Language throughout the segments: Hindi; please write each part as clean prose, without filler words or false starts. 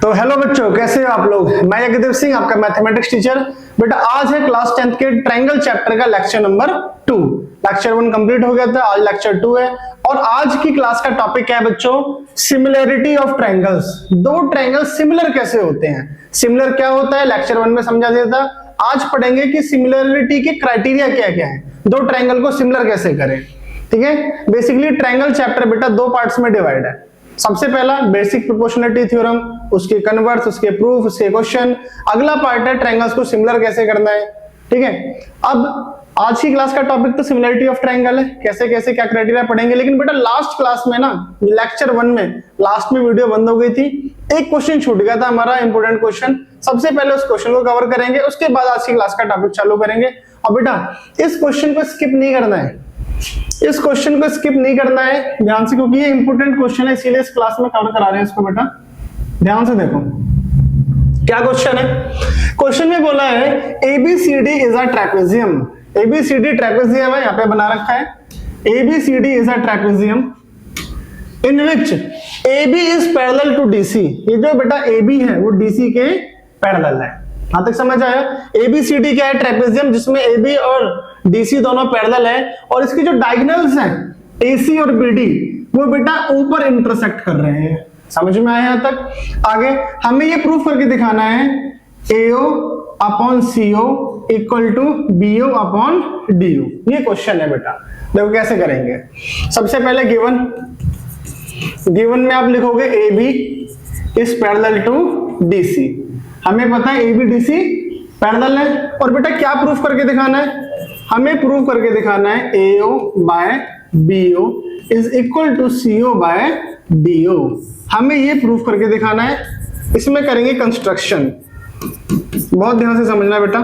तो हेलो बच्चों, कैसे हो आप लोग। मैं यज्ञदेव सिंह, आपका मैथमेटिक्स टीचर। बेटा आज है क्लास 10th के ट्रायंगल चैप्टर का लेक्चर नंबर 2। लेक्चर 1 कंप्लीट हो गया था, आज लेक्चर 2 है। और आज की क्लास का टॉपिक क्या है बच्चों? Similarity of triangles. दो ट्रायंगल सिमिलर कैसे होते हैं, सिमिलर क्या होता है लेक्चर 1 में समझा दिया था। आज पढ़ेंगे कि सिमिलरिटी के क्राइटेरिया क्या क्या है, दो ट्रायंगल को सिमिलर कैसे करें। ठीक है, बेसिकली ट्रायंगल चैप्टर बेटा दो पार्ट्स में डिवाइड है। सबसे पहला बेसिक प्रोपोर्शनलिटी थ्योरम, उसके कन्वर्स, उसके प्रूफ, उसके क्वेश्चन। अगला पार्ट है ट्रायंगल्स को सिमिलर कैसे करना है। ठीक है, अब आज की क्लास का टॉपिक तो सिमिलरिटी ऑफ ट्रायंगल है, कैसे कैसे क्या क्राइटेरिया पढ़ेंगे। लेकिन बेटा लास्ट क्लास में ना, लेक्चर 1 में लास्ट में वीडियो बंद हो गई थी, एक क्वेश्चन छूट गया था हमारा इंपोर्टेंट क्वेश्चन। सबसे पहले उस क्वेश्चन को कवर करेंगे, उसके बाद आज की क्लास का टॉपिक चालू करेंगे। और बेटा इस क्वेश्चन को स्किप नहीं करना है, इस क्वेश्चन को स्किप नहीं करना है ध्यान से, क्योंकि ये इंपोर्टेंट क्वेश्चन है, इसीलिए इस क्लास में कवर करा रहे हैं इसको। बेटा ध्यान से देखो क्या क्वेश्चन है। क्वेश्चन में बोला है ABCD is a trapezium. ABCD trapezium है, यहाँ पे बना रखा है ABCD is a trapezium in which AB is parallel to DC। ये जो बेटा AB है वो DC के पैरेलल है। यहां तक समझ आया? ABCD क्या है? ट्रेपेजियम जिसमें AB और DC दोनों पैरेलल है, और इसकी जो डायगोनल्स हैं AC और BD वो बेटा ऊपर इंटरसेक्ट कर रहे हैं। समझ में आया यहां तक? आगे हमें ये प्रूफ करके दिखाना है AO upon CO equal to BO upon DO। ये क्वेश्चन है बेटा, देखो कैसे करेंगे। सबसे पहले गिवन में आप लिखोगे AB is parallel to DC। हमें पता है AB DC पैरेलल है, और बेटा क्या प्रूफ करके दिखाना है? हमें प्रूफ करके दिखाना है AO by BO is equal to CO by DO। हमें ये प्रूफ करके दिखाना है। इसमें करेंगे कंस्ट्रक्शन, बहुत ध्यान से समझना बेटा।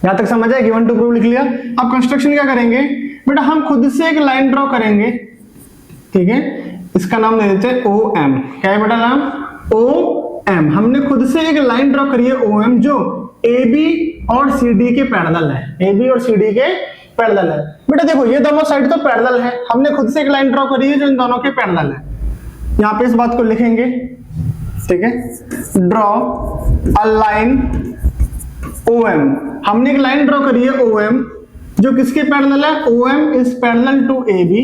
यहां तक समझ आया? गिवन टू प्रूफ लिख लिया। अब कंस्ट्रक्शन क्या करेंगे बेटा? हम खुद से एक लाइन ड्रॉ करेंगे। ठीक है, इसका नाम दे देते हैं OM। क्या है बेटा नाम? OM। हमने खुद से एक लाइन ड्रॉ करी है OM, जो AB और CD के पैरेलल है। AB और CD के पैरेलल है। बेटा देखो ये दोनों साइड तो पैरेलल है, हमने खुद से एक लाइन ड्रॉ करी है जो इन दोनों के पैरेलल है। यहां पे इस बात को लिखेंगे। ठीक है, ड्रॉ अ लाइन OM। हमने एक लाइन ड्रॉ करी है OM जो किसके पैरेलल है? OM is parallel to AB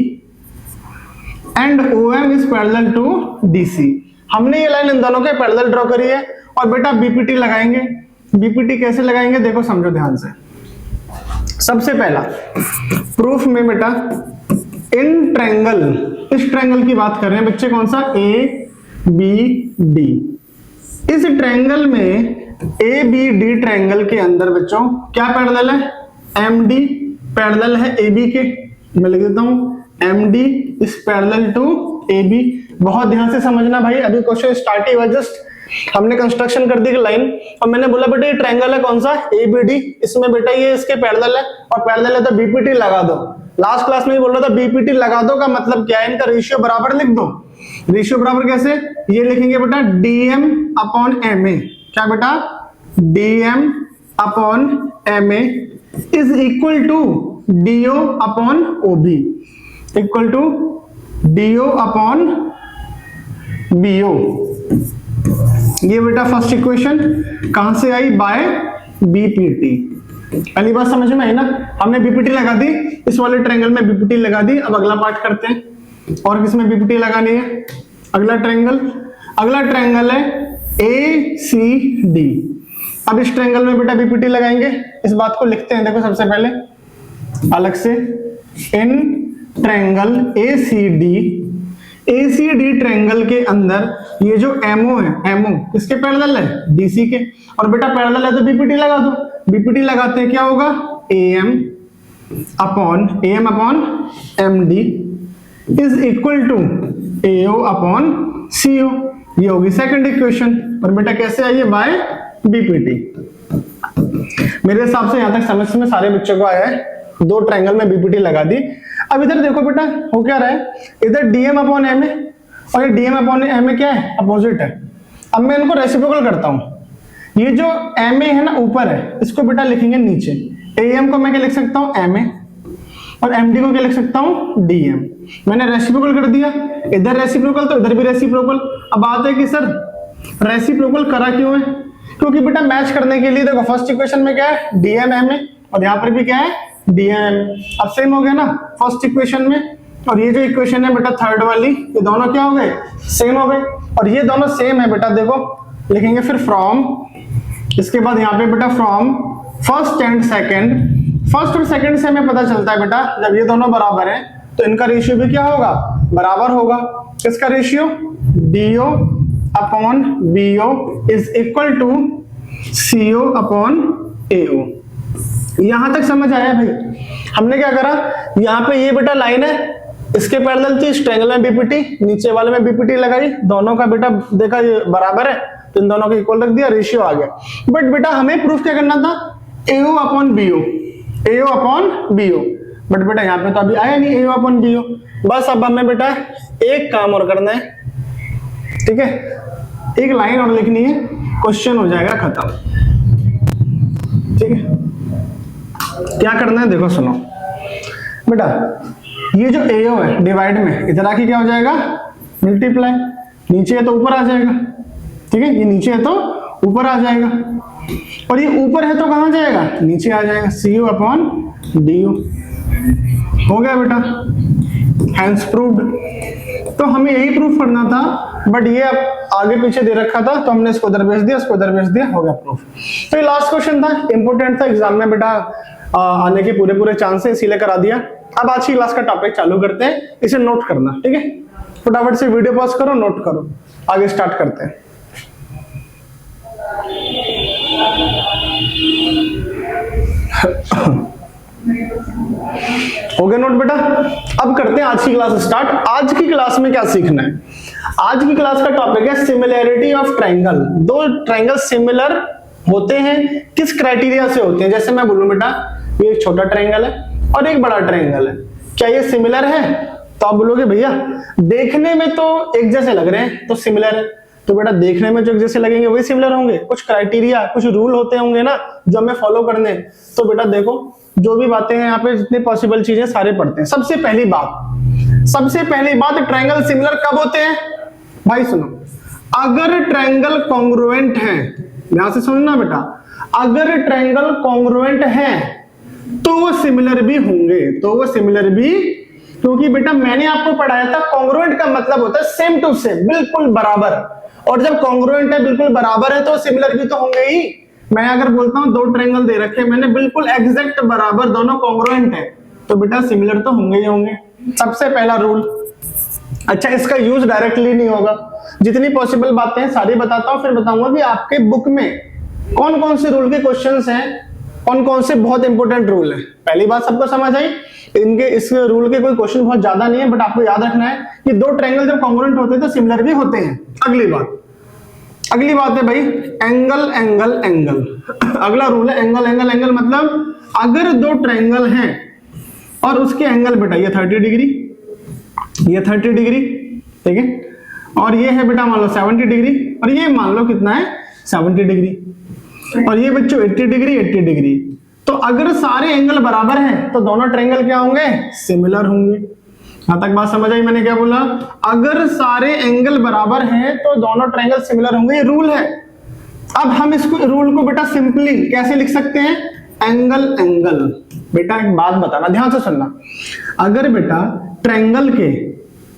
and OM is parallel to DC। हमने ये लाइन इन दोनों के पैरेलल ड्रॉ करी है, और बेटा BPT लगाएंगे। BPT कैसे लगाएंगे देखो, समझो ध्यान से। सबसे पहला प्रूफ में बेटा इन ट्रायंगल, इस ट्रायंगल की बात कर रहे हैं बच्चे, कौन सा? ABD। इस ट्रायंगल में ABD ट्रायंगल के अंदर बच्चों क्या पैरेलल है? MD पैरेलल है AB के। मैं लिख देता हूं MD is parallel to AB। बहुत ध्यान से समझना भाई, अभी क्वेश्चन स्टार्ट ही हुआ जस्ट। हमने कंस्ट्रक्शन कर दी लाइन, और मैंने बोला बेटा ये ट्रायंगल है कौन सा? ABD। इसमें बेटा ये इसके पैरेलल है, और पैरेलल है तो BPT लगा दो। लास्ट क्लास में ही बोल रहा था BPT लगा दो का मतलब क्या है? इनका रेशियो बराबर लिख दो। रेशियो बराबर कैसे? ये लिखेंगे बेटा DM अपॉन MA। क्या बेटा? DM upon MA is equal to DO upon OB equal to DO upon BO। ये बेटा फर्स्ट इक्वेशन कहां से आई? Bye BPT। पहली बात समझ में आई ना? हमने BPT लगा दी, इस वाले ट्रायंगल में BPT लगा दी। अब अगला पार्ट करते हैं, और किसमें BPT लगानी है? अगला ट्रायंगल है ACD। अब इस ट्रायंगल में बेटा BPT लगाएंगे। इस बात को लिखते हैं, देखो सबसे पहले अलग से, इन ट्रायंगल ACD ट्रायंगल के अंदर ये जो MO है, MO किसके पैरेलल है? DC के। और बेटा पैरेलल है तो BPT लगा दो। BPT लगाते हैं क्या होगा? AM upon MD is equal to AO upon CO। ये होगी सेकंड इक्वेशन। और बेटा कैसे आई है? By BPT। मेरे हिसाब से यहां तक समझ में सारे बच्चों को आया है। दो ट्रायंगल में BPT लगा दी। अब इधर देखो बेटा हो क्या रहा है, इधर DM अपॉन MA, और ये DM अपॉन MA क्या है? अपोजिट है। अब मैं इनको रेसिप्रोकल करता हूं। ये जो MA है ना ऊपर है, इसको बेटा लिखेंगे नीचे। AM को मैं क्या लिख सकता हूं? MA, और MD को क्या लिख सकता हूं? DM। मैंने रेसिप्रोकल कर दिया, इधर रेसिप्रोकल तो इधर भी रेसिप्रोकल। अब बात है कि सर रेसिप्रोकल करा क्यों है? क्योंकि बेटा मैच करने के लिए देखो फर्स्ट इक्वेशन में क्या है DMM है और यहाँ पर भी क्या है DMM। अब सेम हो गया ना फर्स्ट इक्वेशन में, और ये जो इक्वेशन है बेटा थर्ड वाली, ये दोनों क्या हो गए सेम हो गए, और ये दोनों सेम है बेटा। देखो लिखेंगे फिर फ्रॉम, इसके बाद यहाँ पे बेटा from first and second, first और सेकंड से हमें पता चलता है बेटा जब ये दोनों बराबर हैं तो इनका रेशियो भी क्या होगा बराबर होगा। किसका ratio? DO upon BO is equal to CO upon AO। यहां तक समझ आया भाई? हमने क्या करा, यहाँ पे ये बेटा लाइन है, इसके पैरेलल थी, इस ट्रायंगल में BPT, नीचे वाले में BPT लगाई, दोनों का बेटा देखा ये बराबर है तो इन दोनों को इक्वल रख दिया, रेशियो आ गया। बट बेटा हमें प्रूफ क्या करना था? AO upon BO, AO upon BO। But बेटा यहाँ पे तो अभी आया नहीं AO अपॉन BO। बस अब हमें बेटा एक काम और करना है, ठीक है, एक लाइन और लिखनी है, क्वेश्चन हो जाएगा खत्म। ठीक है, क्या करना है देखो सुनो बेटा, ये जो AO है डिवाइड में इधर आके क्या हो जाएगा मल्टीप्लाई, नीचे है तो ऊपर आ जाएगा, ठीक है, ये नीचे है तो ऊपर आ जाएगा, और ये ऊपर है तो कहां जाएगा नीचे आ जाएगा, CO अपॉन DO। हो गया बेटा, हैंस प्रूव्ड। तो हमें यही प्रूफ करना था, बट ये अब आगे पीछे दे रखा था तो हमने इसको उधर भेज दिया, इसको उधर भेज दिया, हो गया प्रूफ। तो ये लास्ट क्वेश्चन था, इंपॉर्टेंट था, एग्जाम में बेटा आने के पूरे पूरे चांस है, इसीलिए करा दिया। अब आज की क्लास का टॉपिक चालू करते हैं, इसे नोट करना, ठीक है, फटाफट से वीडियो पॉज करो, नोट करो, आगे स्टार्ट करते हैं। हो गया नोट बेटा? अब करते हैं आज की क्लास स्टार्ट। आज की क्लास में क्या सीखना है? आज की क्लास का टॉपिक है सिमिलैरिटी ऑफ ट्रायंगल। दो ट्रायंगल सिमिलर होते हैं, किस क्राइटेरिया से होते हैं? जैसे मैं बोलूं बेटा ये एक छोटा ट्रायंगल है और एक बड़ा ट्रायंगल है, क्या ये सिमिलर है? तो आप बोलोगे भैया देखने में तो एक जैसे लग रहे हैं तो सिमिलर है। तो बेटा देखने में जो एक जैसे लगेंगे वही सिमिलर होंगे, कुछ क्राइटेरिया कुछ रूल होते होंगे ना जो हमें फॉलो करने। तो बेटा देखो जो भी बातें हैं यहाँ पे, जितनी पॉसिबल चीजें सारे पढ़ते हैं। सबसे पहली बात ट्रायंगल सिमिलर कब होते हैं? भाई सुनो, अगर ट्रायंगल कॉन्ग्रुएंट है, ध्यान से सुनना बेटा, अगर ट्रायंगल कॉन्ग्रुएंट है तो वो सिमिलर भी होंगे, तो वो सिमिलर भी, क्योंकि बेटा मैंने आपको पढ़ाया था कॉन्ग्रुएंट का मतलब होता है सेम टू सेम, बिल्कुल बराबर, और जब कॉन्ग्रुएंट है बिल्कुल बराबर है तो सिमिलर भी तो होंगे ही। मैं अगर बोलता हूं दो ट्रायंगल दे रखे मैंने बिल्कुल एग्जैक्ट बराबर, दोनों कॉन्ग्रुएंट है, तो बेटा सिमिलर तो होंगे ही होंगे, सबसे पहला रूल। अच्छा, इसका यूज डायरेक्टली नहीं होगा, जितनी पॉसिबल बातें हैं सारी बताता हूं, फिर बताऊंगा कि आपके बुक में कौन कौन से रूल के क्वेश्चंस हैं, कौन कौन से बहुत इंपॉर्टेंट रूल है। पहली बात सबको समझ आई, इनके इस रूल के कोई क्वेश्चन बहुत ज्यादा नहीं है, बट आपको याद रखना है कि दो ट्रायंगल जब कॉन्ग्रुएंट होते हैं तो सिमिलर भी होते हैं। अगली बात है भाई एंगल एंगल एंगल। अगला रूल है एंगल एंगल एंगल, मतलब अगर दो ट्रायंगल हैं और उसके एंगल बेटा ये 30 डिग्री, ये 30 डिग्री, ठीक है, और ये है बेटा मान लो 70 डिग्री, और ये मान लो कितना है 70 डिग्री, और ये बच्चों 80 डिग्री 80 डिग्री। तो अगर सारे एंगल बराबर हैं तो दोनों ट्रायंगल क्या होंगे? सिमिलर होंगे। यहां तक बात समझ आई मैंने क्या बोला? अगर सारे एंगल बराबर हैं तो दोनों ट्रायंगल सिमिलर होंगे, ये रूल है। अब हम इसको रूल को बेटा सिंपली कैसे लिख सकते हैं? Angle angle. बेटा एक बात बताना, ध्यान से सुनना, अगर बेटा ट्रायंगल के,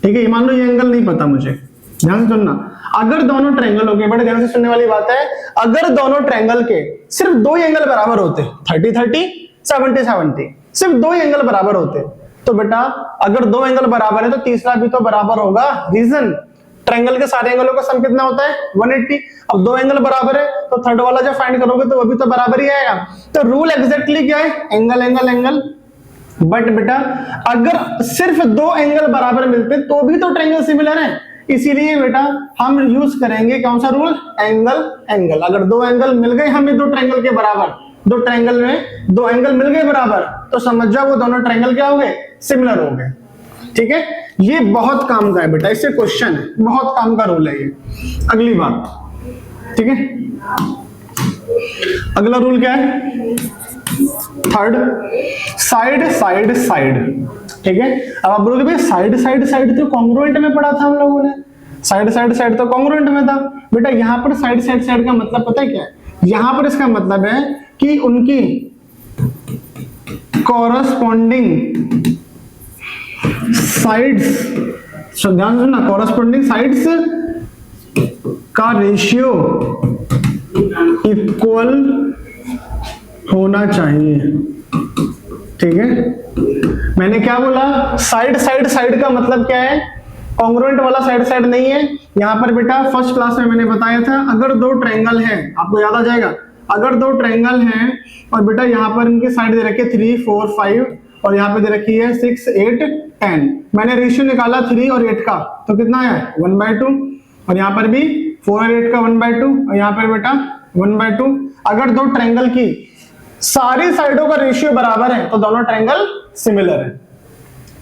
ठीक है, मान लो ये एंगल नहीं पता मुझे, ध्यान से सुनना, अगर दोनों ट्रायंगल हो गए, बड़े ध्यान से सुनने वाली बात है, अगर दोनों ट्रायंगल के सिर्फ दो एंगल बराबर होते, 30 30 70 70, सिर्फ दो एंगल बराबर होते, तो बेटा अगर दो एंगल बराबर है तो तीसरा भी तो बराबर होगा। रीजन, ट्रायंगल के सारे एंगलों का सम कितना होता है? 180। अब दो एंगल बराबर है तो थर्ड वाला जब फाइंड करोगे तो वो भी तो बराबर ही आएगा। तो रूल एग्जैक्टली क्या है? Angle angle angle. बट बेटा अगर सिर्फ दो एंगल बराबर मिलते तो भी तो ट्रायंगल सिमिलर है, इसीलिए बेटा हम यूज करेंगे कौन सा रूल? Angle angle. अगर दो एंगल मिल गए हमें दो ट्रायंगल के बराबर, दो ट्रायंगल में दो एंगल मिल गए बराबर, तो समझ जाओ वो दोनों ट्रायंगल क्या हो गए? सिमिलर हो गए। ठीक है, ये बहुत काम का है बेटा, इससे क्वेश्चन है, बहुत काम का रूल है ये। अगली बात, ठीक है, अगला रूल क्या है? Third, side side side. ठीक है, अब आप बोलोगे भाई साइड साइड साइड तो कॉन्ग्रुएंट में पढ़ा था हम लोगों ने, साइड साइड साइड तो कॉन्ग्रुएंट में था बेटा। यहाँ पर साइड साइड साइड का मतलब पता है क्या है? यहाँ पर इसका मतलब है कि उनकी कॉरस्पॉन्डिंग साइड्स, ध्यान सुनना, कॉरस्पॉन्डिंग साइड्स का रेशियो इक्वल होना चाहिए। ठीक है, मैंने क्या बोला? साइड साइड साइड का मतलब क्या है? कॉन्ग्रुएंट वाला साइड साइड नहीं है। यहां पर बेटा फर्स्ट क्लास में मैंने बताया था, अगर दो ट्रायंगल हैं, आपको याद आ जाएगा, अगर दो ट्रायंगल हैं और बेटा यहां पर इनकी साइड दे रखी है 3, 4, 5 और यहां पे दे रखी है 6, 8, 10। मैंने रेशियो निकाला 3 और 8 का, तो कितना है? 1/2। और यहां पर भी 4 और 8 का 1/2 और यहां पर बेटा 1/2। अगर दो ट्रायंगल की सारी साइडों का रेशियो बराबर है तो दोनों ट्रायंगल सिमिलर है।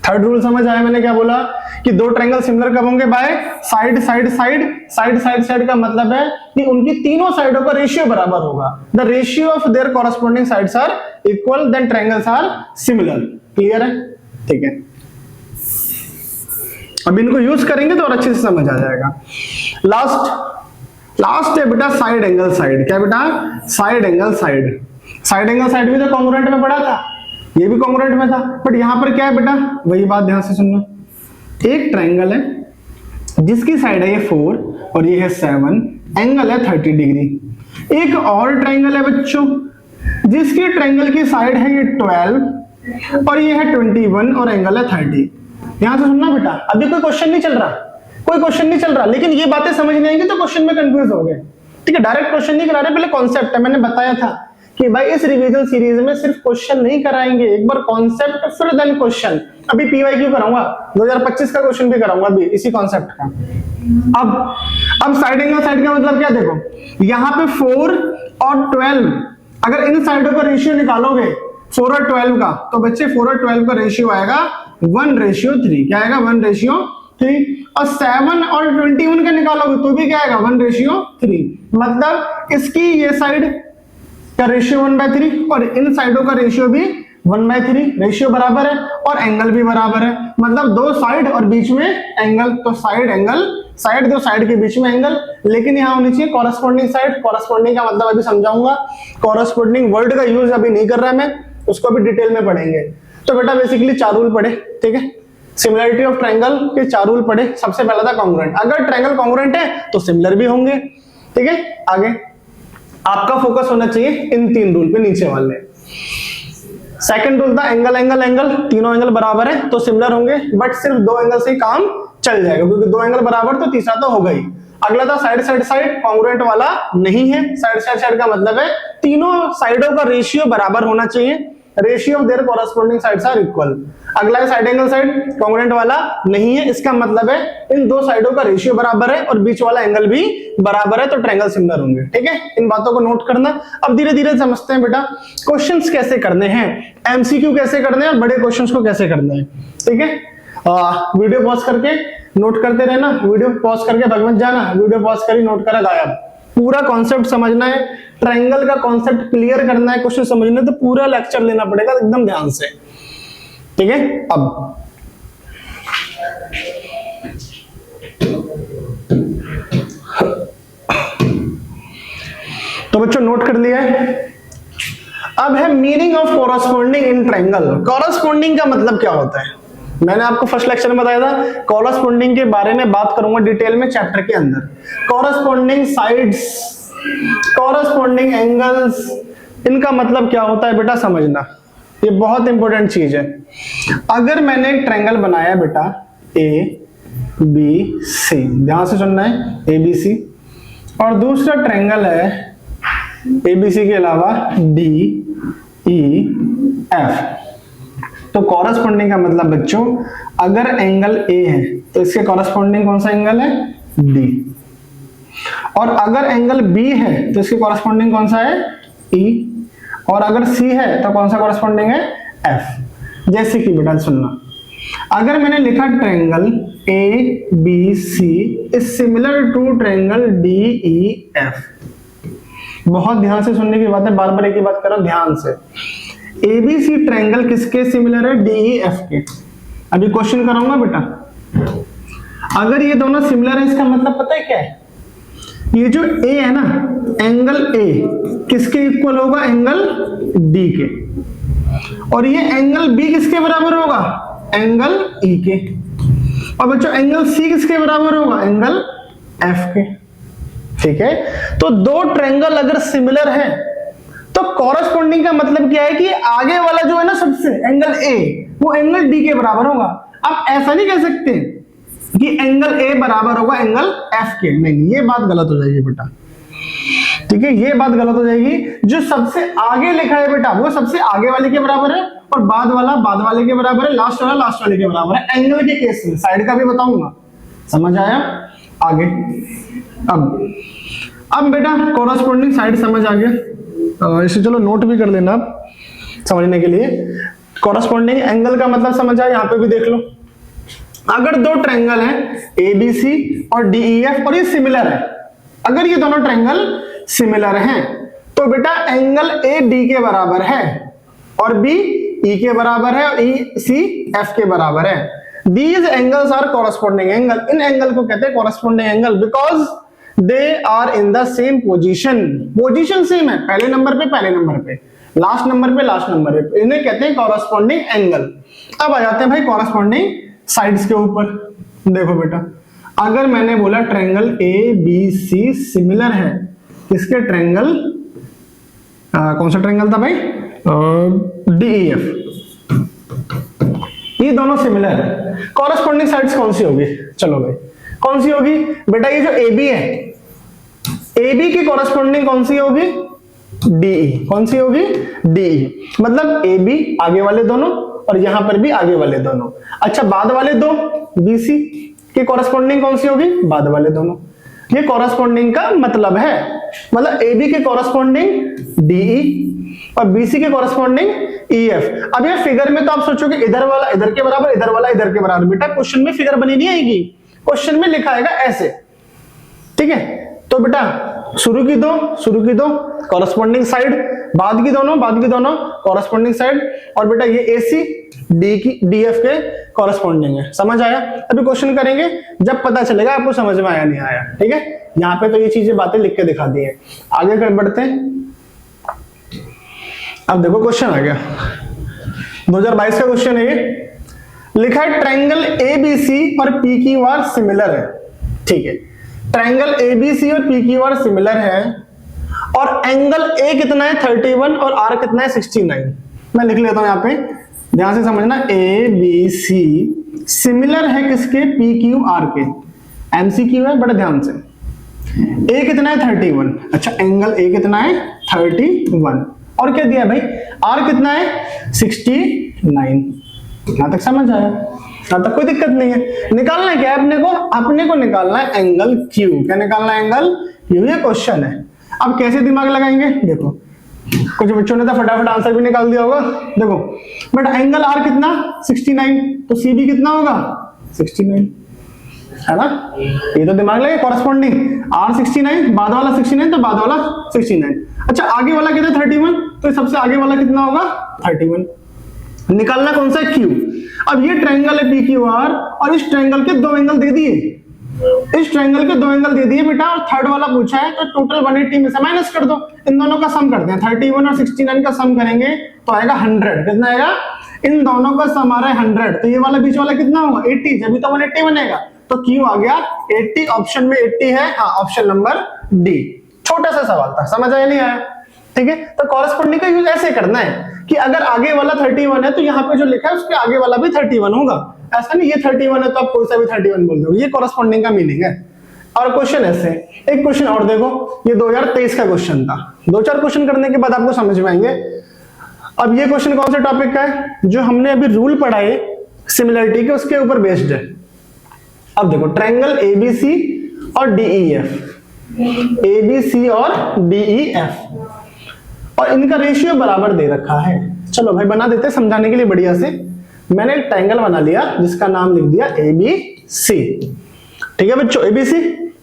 थर्ड रूल समझ आया? मैंने क्या बोला कि दो ट्रायंगल सिमिलर कब होंगे? By side side side. Side side side का मतलब है कि उनकी तीनों साइडों का रेशियो बराबर होगा। The ratio of their corresponding sides are equal, then triangles are similar. Clear है? ठीक है, अब इनको यूज करेंगे तो और अच्छे से समझ आ जाएगा। लास्ट है बेटा साइड एंगल साइड। क्या बेटा? Side angle side. Side angle side भी तो कॉन्ग्रुएंट में पढ़ा था, ये भी कॉन्ग्रुएंट में था, बट यहां पर क्या है बेटा? वही बात ध्यान से सुनना। एक ट्रायंगल है जिसकी साइड है ये 4 और ये है 7, एंगल है 30 डिग्री। एक और ट्रायंगल है बच्चों जिसकी ट्रायंगल की साइड है ये 12 और ये है 21 और एंगल है 30। यहां से सुनना बेटा, अभी कोई क्वेश्चन नहीं चल रहा, कोई क्वेश्चन नहीं चल रहा, लेकिन ये बातें समझ नहीं आएंगी तो क्वेश्चन में कंफ्यूज हो गए। ठीक है, डायरेक्ट क्वेश्चन नहीं करा रहे, पहले कॉन्सेप्ट है। मैंने बताया था कि भाई इस रिवीजन सीरीज में सिर्फ क्वेश्चन नहीं कराएंगे, एक बार कॉन्सेप्ट फिर देन क्वेश्चन। अभी पीवाईक्यू कराऊंगा, 2025 का क्वेश्चन भी कराऊंगा अभी इसी कॉन्सेप्ट का। अब साइड एंगल साइड का मतलब क्या? देखो यहाँ पे 4 और 12, अगर इन साइडों का रेशियो निकालोगे 4 और 12 का, तो बच्चे 4 और 12 का रेशियो आएगा 1:3। क्या आएगा? 1:3। और 7 और 21 का निकालोगे तो भी क्या आएगा? 1:3। मतलब इसकी ये साइड का रेशियो 1/3 और इन साइडों का रेशियो भी 1/3। रेशियो बराबर है और एंगल भी बराबर है, मतलब दो साइड और बीच में एंगल। तो साइड एंगल साइड, दो साइड के बीच में एंगल, लेकिन यहां होनी चाहिए कॉरस्पॉन्डिंग साइड। कॉरस्पॉन्डिंग का मतलब अभी समझाऊंगा, कॉरस्पॉन्डिंग वर्ड का यूज अभी नहीं कर रहा मैं, उसको भी डिटेल में पढ़ेंगे। तो बेटा बेसिकली 4 रूल पढ़े। ठीक है, सिमिलरिटी ऑफ ट्रायंगल के 4 रूल पढ़े। सबसे पहला था कॉन्ग्रुएंट, अगर ट्रायंगल कॉन्ग्रुएंट है तो सिमिलर भी होंगे। ठीक है, आगे आपका फोकस होना चाहिए इन 3 रूल पे, नीचे वाले। सेकंड रूल था एंगल एंगल एंगल, तीनों एंगल बराबर है तो सिमिलर होंगे, बट सिर्फ 2 एंगल से ही काम चल जाएगा, क्योंकि 2 एंगल बराबर तो तीसरा तो होगा ही। अगला था साइड साइड साइड, कॉन्ग्रुएंट वाला नहीं है। साइड साइड साइड का मतलब है तीनों साइडों का रेशियो बराबर होना चाहिए, ratio of their corresponding sides are equal. अगला है साइड एंगल साइड, कॉन्ग्रुएंट वाला नहीं है, इसका मतलब है इन दो साइडों का रेशियो बराबर है और बीच वाला एंगल भी बराबर है, तो ट्रायंगल सिमिलर होंगे। ठीक है, इन बातों को नोट करना। अब धीरे धीरे समझते हैं बेटा क्वेश्चंस कैसे करने हैं, एमसीक्यू कैसे करने हैं और बड़े क्वेश्चंस को कैसे करना है। ठीक है, वीडियो पॉज करके नोट करते रहना, वीडियो पॉज करके भाग मत जाना, वीडियो पॉज करी नोट करा गायब। पूरा कॉन्सेप्ट समझना है, ट्रायंगल का कॉन्सेप्ट क्लियर करना है, क्वेश्चन समझना है तो पूरा लेक्चर लेना पड़ेगा एकदम ध्यान से। ठीक है, अब तो बच्चों नोट कर लिया है। अब है meaning of corresponding in triangle. Corresponding का मतलब क्या होता है? मैंने आपको फर्स्ट लेक्चर में बताया था, कॉरस्पॉन्डिंग के बारे में बात करूंगा डिटेल में चैप्टर के अंदर। कॉरस्पॉन्डिंग साइड्स, कॉरस्पॉन्डिंग एंगल्स, इनका मतलब क्या होता है बेटा समझना, ये बहुत इंपॉर्टेंट चीज है। अगर मैंने एक ट्रायंगल बनाया बेटा ए बी सी, ध्यान से सुनना है, ए बी सी, और दूसरा ट्रायंगल है ए बी सी के अलावा डी ई एफ, तो कॉरस्पॉन्डिंग का मतलब बच्चों अगर एंगल ए है तो इसके कॉरस्पॉन्डिंग कौन सा एंगल है? डी। और अगर एंगल बी है तो इसके कॉरस्पॉन्डिंग कौन सा है? ई। और अगर सी है तो कौन सा कॉरस्पॉन्डिंग है? एफ। जैसे कि बेटा सुनना, अगर मैंने लिखा triangle A B C is similar to triangle D E F, बहुत ध्यान से सुनने की बात है, बार बार एक ही बात करो ध्यान से। एबीसी ट्रायंगल किसके सिमिलर है? डीईएफ के। अभी क्वेश्चन कराऊंगा बेटा, अगर ये दोनों सिमिलर है इसका मतलब पता है क्या है, ये जो ए है ना, एंगल ए किसके इक्वल होगा, एंगल डी के, और ये एंगल बी किसके बराबर होगा, एंगल ई के, और बच्चों एंगल सी किसके बराबर होगा, एंगल एफ के। ठीक है, तो दो ट्रायंगल अगर सिमिलर है तो कॉरस्पॉन्डिंग का मतलब क्या है कि आगे वाला जो है ना सबसे एंगल ए वो एंगल डी के बराबर होगा। आप ऐसा नहीं कह सकते कि एंगल ए बराबर होगा एंगल एफ के, नहीं, ये बात गलत हो जाएगी बेटा। ठीक है, ये बात गलत हो जाएगी। जो सबसे आगे लिखा है बेटा वो सबसे आगे वाले के बराबर है, और बाद वाला बाद वाले के बराबर है, लास्ट वाला लास्ट वाले के बराबर है। एंगल के केस में साइड का भी बताऊंगा, समझ आया आगे। अब बेटा कॉरस्पॉन्डिंग साइड समझ आ गया, इसे चलो नोट भी कर लेना आप समझने के लिए। कॉरस्पॉन्डिंग एंगल का मतलब समझ आया, यहाँ पे भी देख लो। अगर दो ट्रायंगल हैं ए बी सी और डी ई एफ और ये सिमिलर है, अगर ये दोनों ट्रायंगल सिमिलर हैं तो बेटा एंगल ए डी के बराबर है और बी ई के बराबर है और ई सी एफ के बराबर है। These angles are corresponding angle, इन एंगल को कहते हैं corresponding angle because they are in the same position. Position same है, पहले नंबर पे पहले नंबर पे, लास्ट नंबर पे लास्ट नंबर पे, इन्हें कहते हैं कॉरस्पॉन्डिंग एंगल। अब आ जाते हैं भाई कॉरस्पॉन्डिंग साइड्स के ऊपर। देखो बेटा, अगर मैंने बोला triangle A B C similar है, किसके ट्रायंगल, कौन सा ट्रायंगल था भाई, डी ई एफ, ये दोनों सिमिलर है, कॉरस्पॉन्डिंग साइड्स कौन सी होगी, चलो भाई कौन सी होगी बेटा, ये जो ए बी है, ए बी की कॉरस्पॉन्डिंग कौन सी होगी, डीई, कौन सी होगी, डीई, मतलब ए बी आगे वाले दोनों और यहां पर भी आगे वाले दोनों। अच्छा, बाद वाले दो बीसी की कॉरस्पॉन्डिंग कौन सी होगी, बाद वाले दोनों। ये कॉरस्पॉन्डिंग का मतलब है, मतलब ए बी के कॉरस्पॉन्डिंग डीई और बीसी के कॉरस्पॉन्डिंग ईएफ। अब ये फिगर में तो आप सोचोगे इधर वाला इधर के बराबर, इधर वाला इधर के बराबर, बेटा क्वेश्चन में फिगर बनी नहीं आएगी, क्वेश्चन में लिखा आएगा ऐसे। ठीक है, तो बेटा शुरू की दो कॉरस्पॉन्डिंग साइड, बाद की दोनों कॉरस्पॉन्डिंग साइड, और बेटा ये एसी डी की डीएफ के कॉरस्पॉन्डिंग है। समझ आया? अभी क्वेश्चन करेंगे जब पता चलेगा आपको समझ में आया नहीं आया। ठीक है, यहाँ पे तो ये चीजें बातें लिख के दिखा दी है। आगे कर बढ़ते हैं। अब देखो क्वेश्चन आ गया 2022 का क्वेश्चन है ये, लिखा है ट्रायंगल एबीसी और पी क्यू आर सिमिलर है। ठीक है, ट्रायंगल एबीसी और पी क्यू आर सिमिलर है और एंगल ए कितना है 31 और आर कितना है 69। मैं लिख लेता हूं यहाँ पे, ध्यान से समझना, ए बी सी सिमिलर है किसके, पी क्यू आर के। एमसीक्यू है, बड़े ध्यान से। ए कितना है 31, अच्छा एंगल ए कितना है 31 और क्या दिया है भाई, आर कितना है 69। यहां तक समझ आया? यहां तक कोई दिक्कत नहीं है। निकालना है क्या है अपने को निकालना है एंगल क्यू। क्या निकालना है, एंगल क्यू। ये क्वेश्चन है। अब कैसे दिमाग लगाएंगे, देखो कुछ बच्चों ने तो फटाफट आंसर भी निकाल दिया होगा। देखो बट एंगल आर कितना 69, तो सी भी कितना होगा 69, है ना। ये तो दिमाग लगे, कॉरस्पॉन्डिंग आर 69, बाद वाला 69, तो बाद वाला 69। अच्छा आगे वाला कितना 31, तो सबसे आगे वाला कितना होगा 31। निकालना कौन सा, क्यू। अब ये ट्रायंगल है पी क्यू आर और इस ट्रायंगल के दो एंगल दे दिए, इस ट्रायंगल के दो एंगल दे दिए बेटा, और थर्ड वाला पूछा है तो टोटल 180 में से माइनस कर दो। इन दोनों का सम करते हैं, 31 और 69 का सम करेंगे तो आएगा 100। कितना आएगा, इन दोनों का सम आ रहा है 100, तो ये वाला बीच वाला कितना होगा 80, जब तो 180 बनेगा, तो क्यू आ गया 80। ऑप्शन में 80 है, हाँ ऑप्शन नंबर डी। छोटा सा सवाल था, समझ आया नहीं आया? ठीक है, तो कॉरस्पॉन्डिंग का यूज ऐसे करना है कि अगर आगे वाला 31 है तो यहाँ पे जो लिखा है उसके आगे वाला भी 31 होगा। ऐसा नहीं ये 31 है तो आप कोई सा भी 31 बोल दोगे, ये कॉरस्पॉन्डिंग का मीनिंग है। और क्वेश्चन ऐसे, एक क्वेश्चन और देखो, ये 2023 का क्वेश्चन था। 2-4 क्वेश्चन करने के बाद आपको समझ में आएंगे। अब ये क्वेश्चन कौन से टॉपिक का है, जो हमने अभी रूल पढ़ाए सिमिलरिटी के, उसके ऊपर बेस्ड है। अब देखो ट्रायंगल एबीसी और डीईएफ, एबीसी और डीईएफ, और इनका रेशियो बराबर दे रखा है। चलो भाई बना देते हैं समझाने के लिए बढ़िया से। मैंने एक ट्रायंगल बना लिया जिसका नाम लिख दिया एबीसी। ठीक है बच्चों, एबीसी।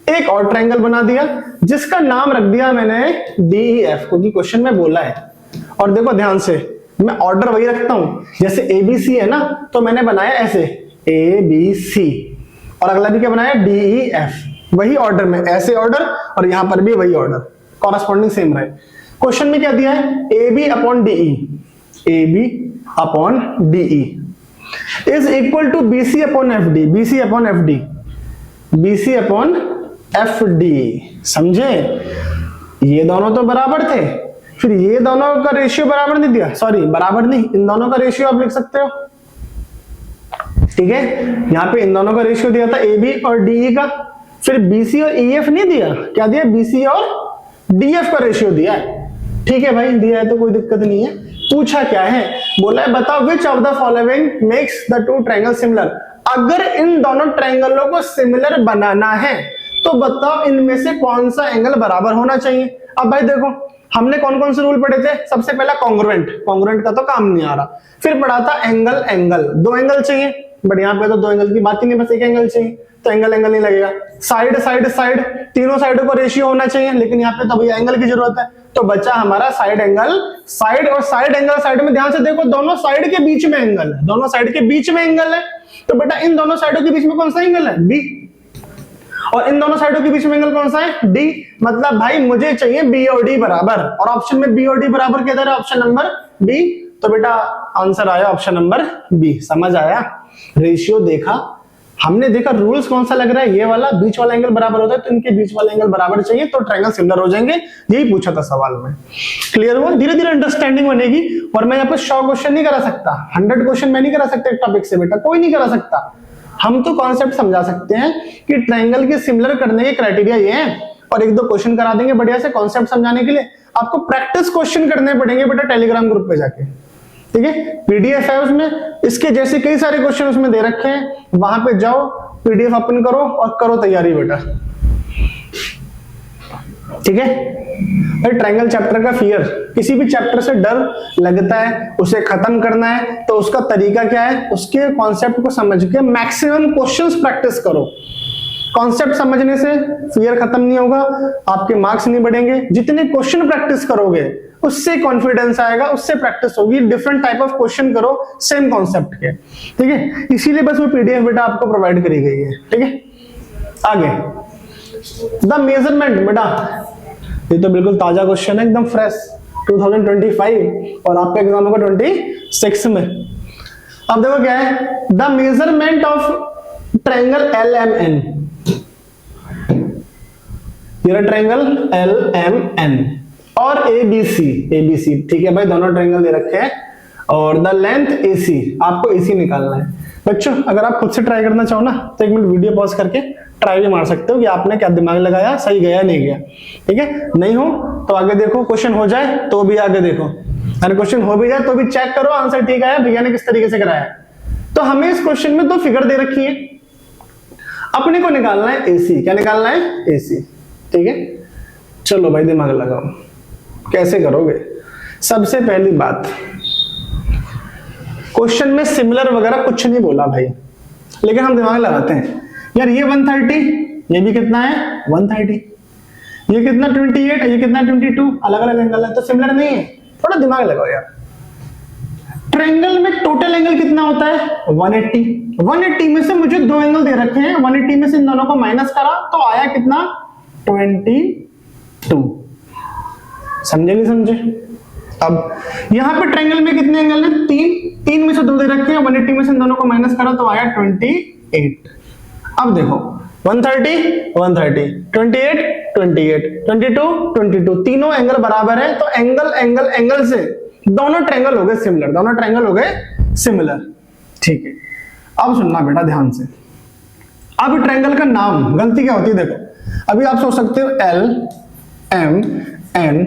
एक और ट्रायंगल बना दिया जिसका नाम रख दिया मैंने डीईएफ, क्योंकि क्वेश्चन में बोला है। और देखो ध्यान से, मैं ऑर्डर वही रखता हूं, जैसे एबीसी है ना, तो मैंने बनाया ऐसे एबीसी, और अगला भी क्या बनाया, DEF, वही ऑर्डर में, ऐसे ऑर्डर, और यहां पर भी वही ऑर्डर, कॉरस्पॉन्डिंग सेम रहे। क्वेश्चन में क्या दिया है, AB upon DE, AB upon DE is equal to BC upon FD, BC upon FD, BC upon FD। समझे, ये दोनों तो बराबर थे, फिर ये दोनों का रेशियो बराबर नहीं दिया, सॉरी बराबर नहीं, इन दोनों का रेशियो आप लिख सकते हो, ठीक है। यहां पे इन दोनों का रेशियो दिया था AB और DE का, फिर BC और EF नहीं दिया, क्या दिया, BC और DF का रेशियो दिया है, ठीक है भाई, दिया है तो कोई दिक्कत नहीं है। पूछा क्या है, बोला है बताओ which of the following makes the two triangle similar, अगर इन दोनों ट्रायंगलों को सिमिलर बनाना है तो बताओ इनमें से कौन सा एंगल बराबर होना चाहिए। अब भाई देखो, हमने कौन कौन से रूल पढ़े थे, सबसे पहला कॉन्ग्रुएंट, कॉन्ग्रुएंट का तो काम नहीं आ रहा, फिर पढ़ा था एंगल, एंगल दो एंगल चाहिए, बट यहाँ पे तो दो एंगल की बात ही नहीं, बस एक एंगल चाहिए, तो एंगल एंगल नहीं लगेगा। साइड साइड साइड, तीनों साइडों को रेशियो होना चाहिए, लेकिन यहाँ पे तो भैया एंगल की जरूरत है, तो बचा हमारा साइड एंगल, साइड और साइड एंगल, साइड में ध्यान से देखो दोनों साइड के बीच में एंगल है, दोनों साइड के बीच में एंगल है, तो बेटा इन दोनों साइडों के बीच में कौन सा एंगल है, बी, और इन दोनों साइडों के बीच में एंगल कौन सा है, डी। मतलब भाई मुझे चाहिए बी और डी बराबर, और ऑप्शन में बी और डी बराबर किधर है, ऑप्शन नंबर बी, तो बेटा आंसर आया ऑप्शन नंबर बी। समझ आया, रेशियो देखा हमने, देखा रूल्स कौन सा लग रहा है, ये वाला, बीच वाला एंगल बराबर होता है तो इनके बीच वाला एंगल बराबर चाहिए तो ट्रायंगल सिमिलर हो जाएंगे, यही पूछा था सवाल में। क्लियर हुआ, धीरे धीरे अंडरस्टैंडिंग बनेगी, और मैं यहाँ पे 100 क्वेश्चन नहीं करा सकता, 100 क्वेश्चन मैं नहीं करा सकता एक टॉपिक से, बेटा कोई नहीं करा सकता। हम तो कॉन्सेप्ट समझा सकते हैं कि ट्रायंगल के सिमिलर करने के क्राइटेरिया ये हैं, और एक दो क्वेश्चन करा देंगे बढ़िया से कॉन्सेप्ट समझाने के लिए। आपको प्रैक्टिस क्वेश्चन करने पड़ेंगे बेटा टेलीग्राम ग्रुप पे जाके, ठीक है, पीडीएफ है उसमें, इसके जैसे कई सारे क्वेश्चन उसमें दे रखे हैं, वहां पे जाओ, पीडीएफ ओपन करो और करो तैयारी बेटा, ठीक है। ट्रायंगल चैप्टर का फियर, किसी भी चैप्टर से डर लगता है, उसे खत्म करना है तो उसका तरीका क्या है, उसके कॉन्सेप्ट को समझ के मैक्सिमम क्वेश्चंस प्रैक्टिस करो। कॉन्सेप्ट समझने से फियर खत्म नहीं होगा, आपके मार्क्स नहीं बढ़ेंगे, जितने क्वेश्चन प्रैक्टिस करोगे उससे कॉन्फिडेंस आएगा, उससे प्रैक्टिस होगी, डिफरेंट टाइप ऑफ क्वेश्चन करो सेम कॉन्सेप्ट के, ठीक है। इसीलिए बस वो पीडीएफ बेटा आपको प्रोवाइड करी गई है, ठीक है। आगे द मेजरमेंट, बेटा ये तो बिल्कुल ताजा क्वेश्चन है, एकदम फ्रेश, 2025, और आपका एग्जाम होगा 26 में। अब देखो क्या है, the measurement of triangle LMN, ये ट्रायंगल LMN और ABC, ठीक है भाई, दोनों ट्रायंगल दे रखे हैं, और द लेंथ AC, आपको AC निकालना है। बच्चों अगर आप खुद से ट्राई करना चाहो ना तो 1 मिनट वीडियो पॉज करके ट्राई भी मार सकते हो कि आपने क्या दिमाग लगाया, सही गया नहीं गया, ठीक है। नहीं हो तो आगे देखो, क्वेश्चन हो जाए तो भी आगे देखो, अगर क्वेश्चन हो भी जाए तो भी चेक करो आंसर ठीक आया, भैया ने किस तरीके से कराया। तो हमें इस क्वेश्चन में 2 फिगर दे रखी है, अपने को निकालना है AC, क्या निकालना है AC, ठीक है। चलो भाई दिमाग लगाओ, कैसे करोगे। सबसे पहली बात, क्वेश्चन में सिमिलर वगैरह कुछ नहीं बोला भाई, लेकिन हम दिमाग लगाते हैं यार, ये 130, ये भी कितना है 130, ये कितना 28, ये कितना 22, अलग अलग एंगल है तो सिमिलर नहीं है, थोड़ा दिमाग लगाओ यार। ट्रायंगल में टोटल एंगल कितना होता है 180, 180 में से मुझे 2 एंगल दे रखे हैं, 180 में से इन दोनों को माइनस करा तो आया कितना 22, समझे नहीं समझे। अब यहां पे ट्रायंगल में कितने एंगल है, 3 में से 2 दे रखे हैं, 180 में से इन दोनों को माइनस करा तो आया 28। अब देखो 130, 130, 28, 28, 22, 22, तीनों एंगल बराबर है, तो एंगल एंगल एंगल से दोनों ट्रायंगल हो गए सिमिलर, दोनों ट्रायंगल हो गए सिमिलर, ठीक है। अब सुनना बेटा ध्यान से, अब ट्रायंगल का नाम, गलती क्या होती है देखो, अभी आप सोच सकते हो LMN,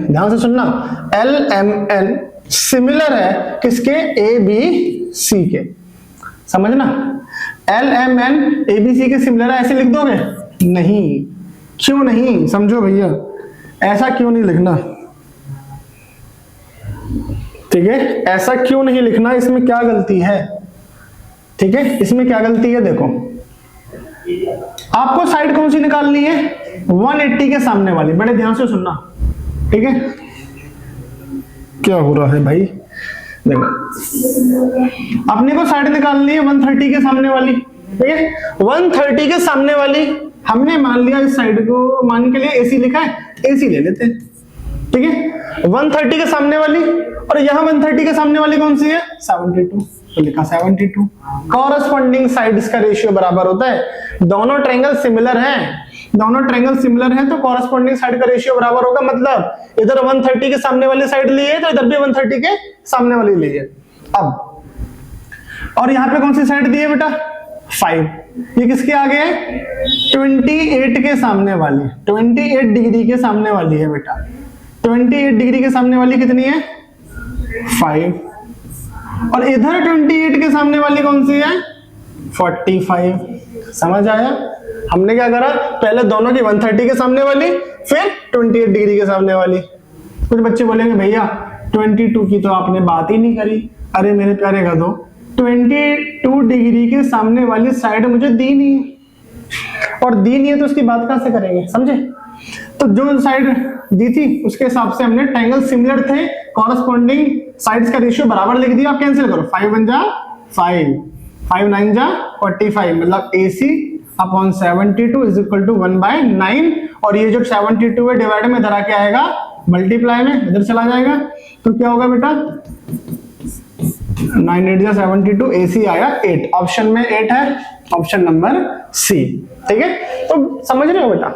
ध्यान से सुनना, LMN सिमिलर है किसके, ABC के, समझना, LMN ABC के सिमिलर है, ऐसे लिख दोगे नहीं, क्यों नहीं, समझो भैया, ऐसा क्यों नहीं लिखना, ठीक है, ऐसा क्यों नहीं लिखना, इसमें क्या गलती है, ठीक है, इसमें क्या गलती है देखो, आपको साइड कौन सी निकालनी है, 180 के सामने वाली, बड़े ध्यान से सुनना, ठीक है। क्या हो रहा है भाई, देखो अपने को साइड निकालनी है 130 के सामने वाली, ठीक है। 130 के सामने वाली, हमने मान लिया इस साइड को मान के लिए AC लिखा है, AC ले लेते हैं, ठीक है। 130 के सामने वाली, और यहाँ 130 के सामने वाली कौन सी है? 72, तो लिखा 72। कॉरस्पॉन्डिंग साइड्स का रेशियो बराबर होता है, दोनों ट्रायंगल सिमिलर हैं, दोनों ट्रायंगल सिमिलर हैं तो कॉरस्पॉन्डिंग साइड का रेशियो बराबर होगा, मतलब इधर 130 के सामने वाली साइड ली है तो इधर भी 130 के सामने वाली ली है। अब और यहाँ पे कौन सी साइड दी है बेटा? 5, ये किसके आगे है? 28 के सामने वाली, 28 डिग्री के सामने वाली है बेटा। 28 डिग्री के सामने वाली कितनी है? 5, और इधर 28 के सामने वाली कौन सी है? 45। समझ आया? हमने क्या करा, पहले दोनों की 130 के सामने वाली, फिर 28 डिग्री के सामने वाली। कुछ बच्चे बोलेंगे भैया 22 की तो आपने बात ही नहीं करी। अरे मेरे प्यारे गधो, 22 डिग्री के सामने वाली साइड मुझे दी नहीं है, और दी नहीं है तो उसकी बात कहां से करेंगे, समझे? तो जो साइड दी थी उसके हिसाब से हमने ट्रायंगल सिमिलर थे, कॉरस्पॉन्डिंग साइड्स का रेशियो बराबर लिख दिया। आप कैंसिल करो, 5 1 जा 5, 5 9 जा 45, मतलब AC upon 72 is equal to 1/9, और ये जो 72 है डिवाइड में इधर आके आएगा मल्टीप्लाई में, इधर चला जाएगा, तो क्या होगा बेटा? 9 8 जा 72, AC आया 8, ऑप्शन में 8 है, ऑप्शन नंबर C, ठीक है। तो समझ रहे हो बेटा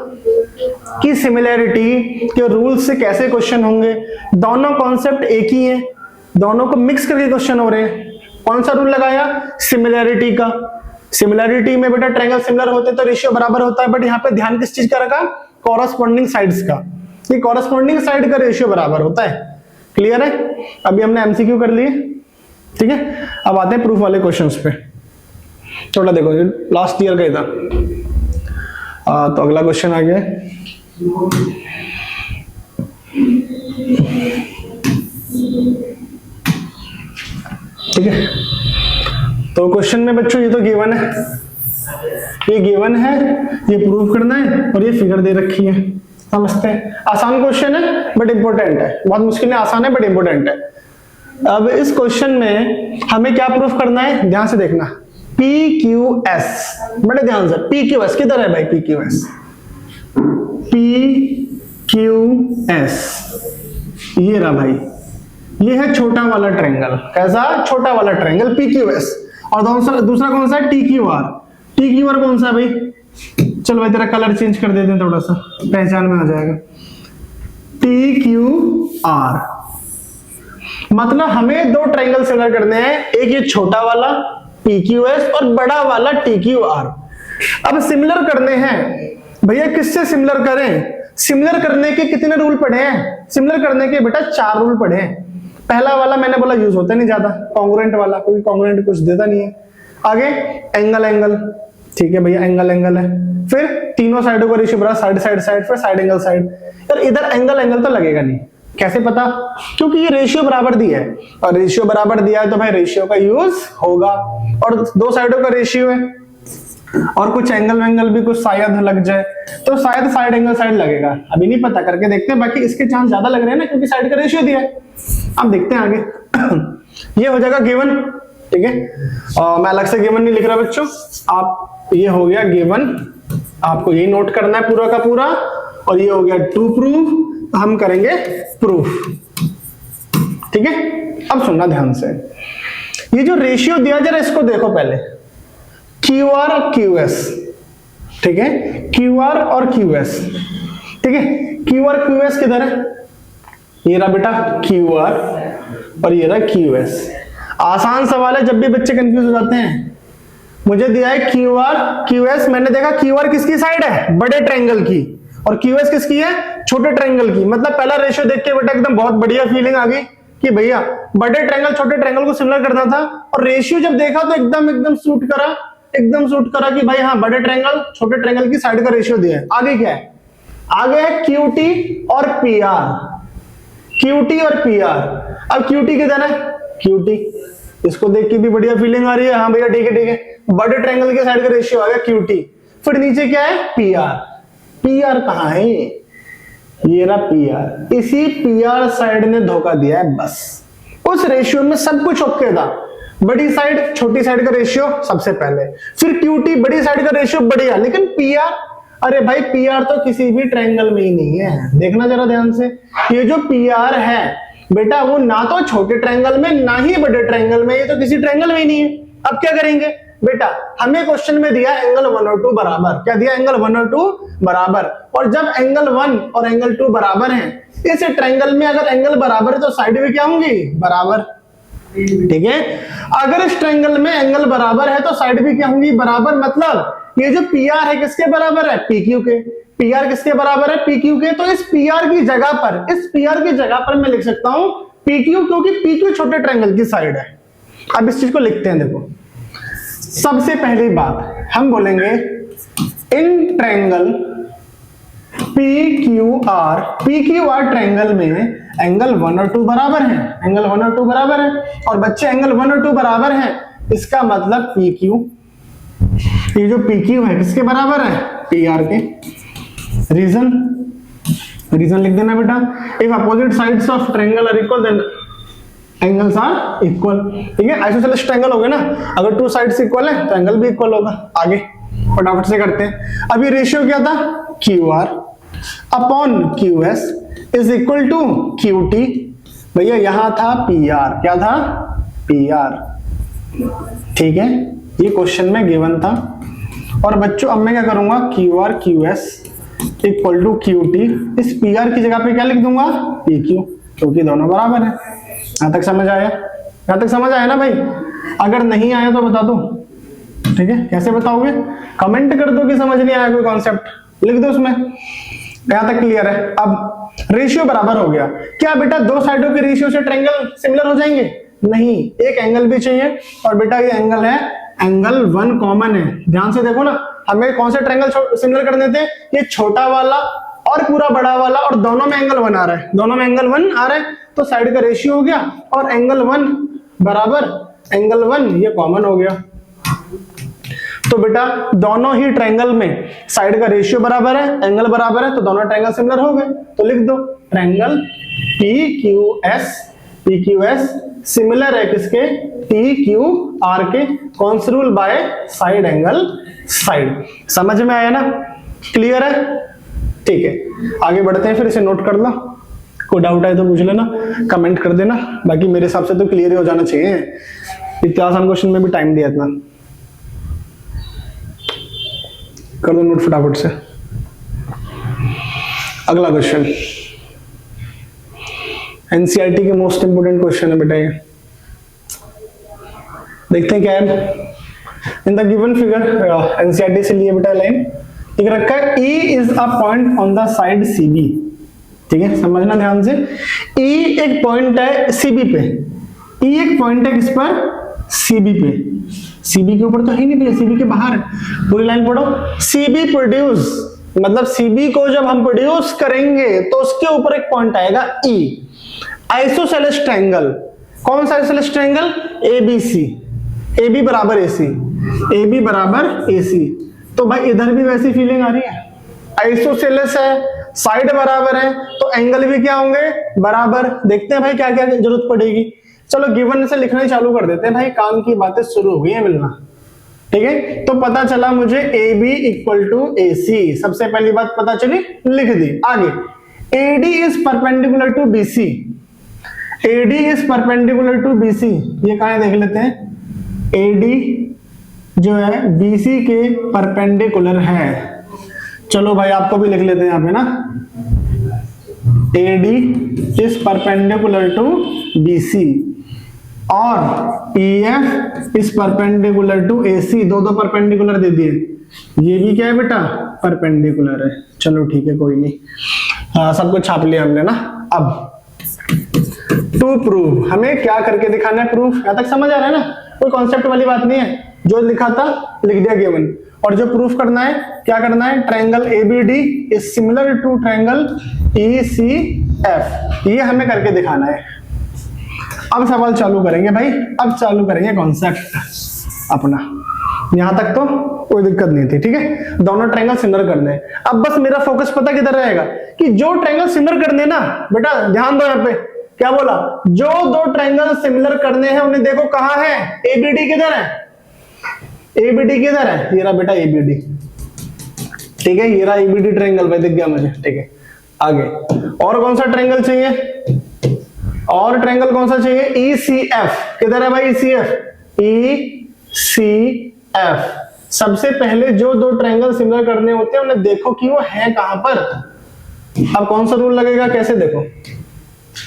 कि सिमिलैरिटी के रूल से कैसे क्वेश्चन होंगे, दोनों कॉन्सेप्ट एक ही है, दोनों को मिक्स करके क्वेश्चन हो रहे हैं। कौन सा रूल लगाया? सिमिलैरिटी का। सिमिलैरिटी में बेटा ट्रायंगल सिमिलर होते तो रेशियो बराबर होता है, बट यहाँ पे ध्यान किस चीज का रखा? कॉरस्पॉन्डिंग साइड्स का, ये कॉरस्पॉन्डिंग साइड का रेशियो बराबर होता है। क्लियर है? अभी हमने MCQ कर लिए, ठीक है। अब आते हैं प्रूफ वाले क्वेश्चंस पे। थोड़ा देखो, लास्ट ईयर का ही था, तो अगला क्वेश्चन आ गया, ठीक है। तो क्वेश्चन में बच्चों ये तो गिवन है, ये गिवन है, ये प्रूव करना है, और ये फिगर दे रखी है, समझते हैं। आसान क्वेश्चन है बट इंपॉर्टेंट है, बहुत मुश्किल है, आसान है बट इंपॉर्टेंट है। अब इस क्वेश्चन में हमें क्या प्रूफ करना है, ध्यान से देखना। PQS, बड़े ध्यान से, PQS किधर है भाई? PQS, PQS ये रहा भाई, ये है छोटा वाला ट्रायंगल। कैसा? छोटा वाला ट्रायंगल PQS। और दूसरा कौन सा है? TQR। TQR कौन सा है भाई? चलो भाई तेरा कलर चेंज कर देते हैं, थोड़ा सा पहचान में आ जाएगा। TQR मतलब हमें दो ट्रायंगल सिमिलर करने हैं, एक ये छोटा वाला PQS और बड़ा वाला TQR। अब सिमिलर करने हैं भैया, किससे सिमिलर करें? सिमिलर करने के कितने रूल पढ़े हैं? सिमिलर करने के बेटा 4 रूल पढ़े हैं। पहला वाला मैंने बोला यूज होता नहीं ज्यादा, कॉन्ग्रुएंट वाला, क्योंकि कॉन्ग्रुएंट कुछ देता नहीं है। आगे एंगल एंगल, ठीक है भैया, एंगल एंगल है। फिर तीनों साइडों का रेशियो बराबर, साइड साइड साइड, फिर साइड एंगल साइड। यार इधर एंगल एंगल तो लगेगा नहीं, कैसे पता? क्योंकि ये रेशियो बराबर दिया है, और रेशियो बराबर दिया है तो भाई रेशियो का यूज होगा, और दो साइडों का रेशियो है, और कुछ एंगल वेंगल भी कुछ शायद लग जाए तो शायद साइड एंगल साइड लगेगा। अभी नहीं पता, करके देखते हैं। बाकी इसके चांस ज्यादा लग रहे हैं ना, क्योंकि साइड का रेशियो दिया है। अब देखते हैं आगे। ये हो जाएगा गिवन, ठीक है। मैं अलग से गिवन नहीं लिख रहा बच्चों, आप ये हो गया गिवन, आपको यही नोट करना है पूरा का पूरा। और ये हो गया टू प्रूफ, हम करेंगे प्रूफ, ठीक है। अब सुनना ध्यान से, ये जो रेशियो दिया जरा इसको देखो पहले, QR और QS, ठीक है, QR और QS, ठीक है। QR QS किधर है? ये रहा बेटा QR और ये रहा QS। आसान सवाल है, जब भी बच्चे कंफ्यूज हो जाते हैं। मुझे दिया है QR QS, मैंने देखा QR किसकी साइड है? बड़े ट्रायंगल की, और QS किसकी है? छोटे ट्रायंगल की। मतलब पहला रेशियो देख के बेटा एकदम बहुत बढ़िया फीलिंग आ गई कि भैया बड़े ट्रायंगल छोटे ट्रायंगल को सिमिलर करना था, और रेशियो जब देखा तो एकदम सूट करा, एकदम सूट करा कि भाई हाँ बड़े ट्रायंगल छोटे ट्रायंगल की साइड का रेशियो दिया है। आगे क्या है? आगे है QT और PR, QT और PR। अब QT किधर है? QT, इसको देख के भी बढ़िया फीलिंग आ रही है, हाँ भैया ठीक है ठीक है, बड़े ट्रायंगल के साइड का रेशियो आ गया QT। फिर नीचे क्या है? PR। PR कहाँ है? ये रहा PR। इसी PR साइड ने धोखा दिया है, बस उस रेशियो में सब कुछ ओके था, बड़ी साइड छोटी साइड का रेशियो सबसे पहले, फिर QT बड़ी साइड का रेशियो बढ़िया, लेकिन PR, अरे भाई PR तो किसी भी ट्रायंगल में ही नहीं है। देखना जरा ध्यान से, ये जो PR है बेटा वो ना तो छोटे ट्रायंगल में ना ही बड़े ट्रायंगल में, ये तो किसी ट्रायंगल में ही नहीं है। अब क्या करेंगे बेटा, हमें क्वेश्चन में दिया एंगल 1 और 2 बराबर, क्या दिया, एंगल 1 और 2 बराबर, और जब एंगल 1 और एंगल 2 बराबर हैं, इस ट्रायंगल में अगर एंगल बराबर है तो साइड भी क्या होंगी, बराबर, ठीक है। अगर इस ट्रायंगल में एंगल बराबर है तो साइड भी क्या होंगी, बराबर, मतलब ये जो PR है किसके बराबर है, PQ के। PR किसके बराबर है, PQ के। तो इस PR की जगह पर, इस PR की जगह पर मैं लिख सकता हूं PQ, क्योंकि PQ छोटे ट्रायंगल की साइड है। अब इस चीज को लिखते हैं, देखो सबसे पहली बात हम बोलेंगे इन ट्रायंगल PQR ट्रायंगल में एंगल 1 और 2 बराबर है, एंगल 1 और 2 बराबर है, और बच्चे एंगल 1 और 2 बराबर है, इसका मतलब PQ, ये जो PQ है किसके बराबर है, PR के। रीजन लिख देना बेटा, if opposite sides of triangle are equal then angles are equal, ठीक है। आइसोसेलेस ट्रायंगल हो गया ना, अगर 2 साइड्स इक्वल है तो एंगल भी इक्वल होगा। आगे फटाफट से करते हैं। अभी रेशियो क्या था, QR upon QS is equal to QT। भैया यहां था PR, क्या था, PR, ठीक है, ये क्वेश्चन में गिवन था। और बच्चों अब मैं क्या करूंगा, QR QS equal to QT, इस PR की जगह पे क्या लिख दूंगा, PQ, क्योंकि दोनों बराबर है। यहां तक समझ आया, यहां तक समझ आया ना भाई। अगर नहीं आया तो बता दो, ठीक है। कैसे बताओगे, कमेंट कर दो कि समझ नहीं आया कोई कॉन्सेप्ट, लिख दो उसमें। यहां तक क्लियर है। अब रेशियो बराबर हो गया, क्या बेटा 2 साइडों के रेशियो से ट्रायंगल सिमिलर हो जाएंगे, नहीं, एक एंगल भी चाहिए। और बेटा ये एंगल है, एंगल 1 कॉमन है, ध्यान से देखो ना, हमें कौन से ट्रायंगल सिमिलर करने थे, ये छोटा वाला और पूरा बड़ा वाला, और दोनों में एंगल 1 आ रहा है, दोनों में एंगल 1 आ रहा है, तो साइड का रेशियो हो गया, और एंगल 1 बराबर एंगल 1 ये कॉमन हो गया। तो बेटा दोनों ही ट्रायंगल में साइड का रेशियो बराबर है, एंगल बराबर है, तो दोनों ट्रायंगल सिमिलर हो गए। तो लिख दो ट्रायंगल PQS सिमिलर है किसके, PQR के, कौन सा rule, by side angle side. समझ में आया ना, क्लियर है, ठीक है। आगे बढ़ते हैं, फिर इसे नोट कर लो, कोई डाउट है तो पूछ लेना, कमेंट कर देना। बाकी मेरे हिसाब से तो क्लियर ही हो जाना चाहिए, इतना आसान क्वेश्चन में भी टाइम दिया इतना। कर दो नोट फटाफट से। अगला क्वेश्चन एनसीईआरटी के मोस्ट इंपोर्टेंट क्वेश्चन है बेटा, ये देखते हैं क्या है। In the given figure NCERT से लिए बेटा लाइन एक रखा है, E is a point on the side CB, ठीक है, समझना ध्यान से। E एक पॉइंट है CB पे, E एक पॉइंट है किस पर, CB पे। CB के ऊपर तो है नहीं भैया, CB के बाहर, पूरी लाइन पढ़ो। CB प्रोड्यूस, मतलब CB को जब हम प्रोड्यूस करेंगे तो उसके ऊपर एक पॉइंट आएगा E। आइसोसेलेस ट्रायंगल, कौन सा आइसोसेलेस ट्रायंगल, ABC, AB बराबर AC, AB बराबर AC। तो भाई इधर भी वैसी फीलिंग आ रही है, आइसोसेलेस है, साइड बराबर है, तो एंगल भी क्या होंगे, बराबर। देखते हैं भाई क्या क्या जरूरत पड़ेगी। चलो गिवन से लिखना ही चालू कर देते हैं भाई, काम की बातें शुरू हो गई है मिलना, ठीक है। तो पता चला मुझे AB इक्वल टू AC, सबसे पहली बात पता चली, लिख दी। आगे AD is perpendicular to BC, AD is perpendicular to BC, ये कहां है देख लेते हैं। AD जो है BC के परपेंडिकुलर है, चलो भाई आपको भी लिख लेते हैं यहाँ पे ना, AD is perpendicular to BC और EF is perpendicular to AC, दो परपेंडिकुलर दे दिए, ये भी क्या है बेटा, परपेंडिकुलर है। चलो ठीक है कोई नहीं, हाँ सब कुछ छाप लिया हमने ना। अब टू प्रूव, हमें क्या करके दिखाना है, प्रूफ। यहां तक समझ आ रहा है ना, कोई कॉन्सेप्ट वाली बात नहीं है, जो लिखा था लिख दिया गिवन। और जो प्रूफ करना है, क्या करना है, triangle ABD is similar to triangle ECF, ये हमें करके दिखाना है। अब सवाल चालू करेंगे भाई, अब चालू करेंगे कॉन्सेप्ट अपना। यहां तक तो कोई दिक्कत नहीं थी, ठीक है, दोनों ट्रायंगल सिमिलर करने हैं। अब बस मेरा फोकस पता किधर रहेगा, कि जो ट्रायंगल सिमिलर करने ना बेटा, ध्यान दो यहाँ पे क्या बोला, जो दो ट्रायंगल सिमिलर करने हैं उन्हें देखो कहां है, एबीडी किधर है, एबीडी किधर है, ये रहा बेटा एबीडी, ठीक है, ये रहा एबीडी ट्रायंगल भाई, दिख गया मुझे, ठीक है। आगे और कौन सा ट्रायंगल चाहिए, और ट्रायंगल कौन सा चाहिए, ईसीएफ, किधर है भाई ईसीएफ, ईसीएफ। सबसे पहले जो दो ट्रायंगल सिमिलर करने होते हैं उन्हें देखो कि वो है कहां पर। अब कौन सा रूल लगेगा, कैसे देखो,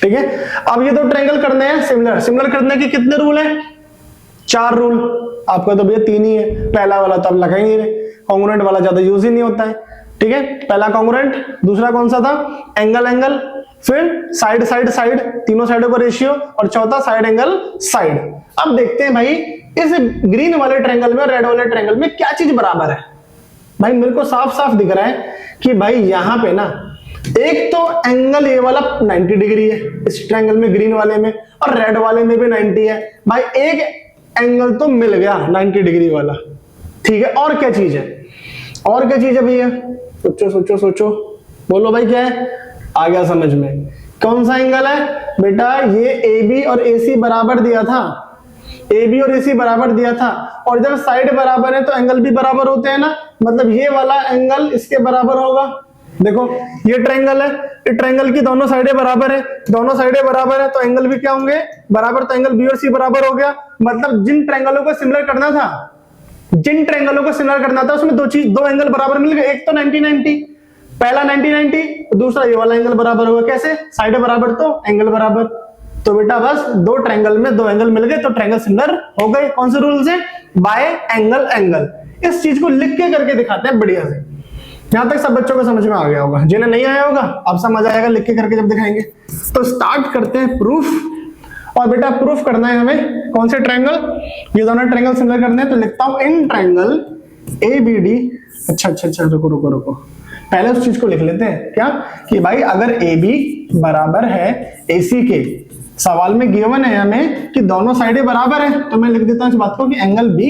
ठीक है। अब ये दो ट्रायंगल करने हैं सिमिलर, सिमिलर करने के कितने रूल हैं, 4 रूल। आपका तो भैया 3 ही है, पहला वाला तो आप लगा ही नहीं रहे, कॉन्ग्रुएंट वाला ज्यादा यूज ही नहीं होता है, ठीक है। पहला कॉन्ग्रुएंट, दूसरा कौन सा था, एंगल एंगल, फिर साइड साइड साइड, तीनों साइडों का रेशियो, और चौथा साइड एंगल साइड। अब देखते हैं भाई इस ग्रीन वाले ट्रायंगल में और रेड वाले ट्रायंगल में क्या चीज बराबर है। भाई मेरे को साफ साफ दिख रहा है कि भाई यहां पे ना एक तो एंगल ये वाला 90 डिग्री है इस ट्रायंगल में, ग्रीन वाले में, और रेड वाले में भी 90 है। भाई एक एंगल तो मिल गया 90 डिग्री वाला, ठीक है। और क्या चीज है, और क्या चीज है भैया, सोचो सोचो सोचो, बोलो भाई क्या है, आ गया समझ में, कौन सा एंगल है बेटा, ये AB और AC बराबर दिया था, AB और AC बराबर दिया था, और जब साइड बराबर है तो एंगल भी बराबर होते हैं ना, मतलब ये वाला एंगल इसके बराबर होगा। देखो ये ट्रायंगल है, ये ट्रायंगल की दोनों साइडें बराबर है, दोनों साइडें बराबर है तो एंगल भी क्या होंगे, बराबर, तो एंगल B और C बराबर हो गया। मतलब जिन ट्रायंगलों को सिमिलर करना था, जिन ट्रायंगलों को सिमिलर करना था उसमें दो एंगल बराबर मिल गए, एक तो 90-90, पहला 90-90, दूसरा ये वाला एंगल बराबर होगा, कैसे, साइड बराबर तो एंगल बराबर। तो बेटा बस दो ट्रायंगल में दो एंगल मिल गए तो ट्रायंगल सिमिलर हो गए। कौन से रूल से, बाय एंगल एंगल। इस चीज को लिख के करके दिखाते हैं बढ़िया से, यहां तक सब बच्चों को समझ में आ गया होगा, जिन्हें नहीं आया होगा अब समझ आएगा लिख के करके जब दिखाएंगे। तो स्टार्ट करते हैं प्रूफ, और बेटा प्रूफ करना है हमें कौन से ट्रायंगल, ये दोनों ट्रायंगल सिमिलर करने हैं। तो लिखता हूं इन ट्रायंगल ABD, अच्छा रुको रुको रुको, पहले उस चीज को लिख लेते हैं क्या, कि भाई अगर AB बराबर है AC के, सवाल में गिवन है हमें कि दोनों साइडें बराबर है, तो मैं लिख देता हूं इस बात को कि एंगल B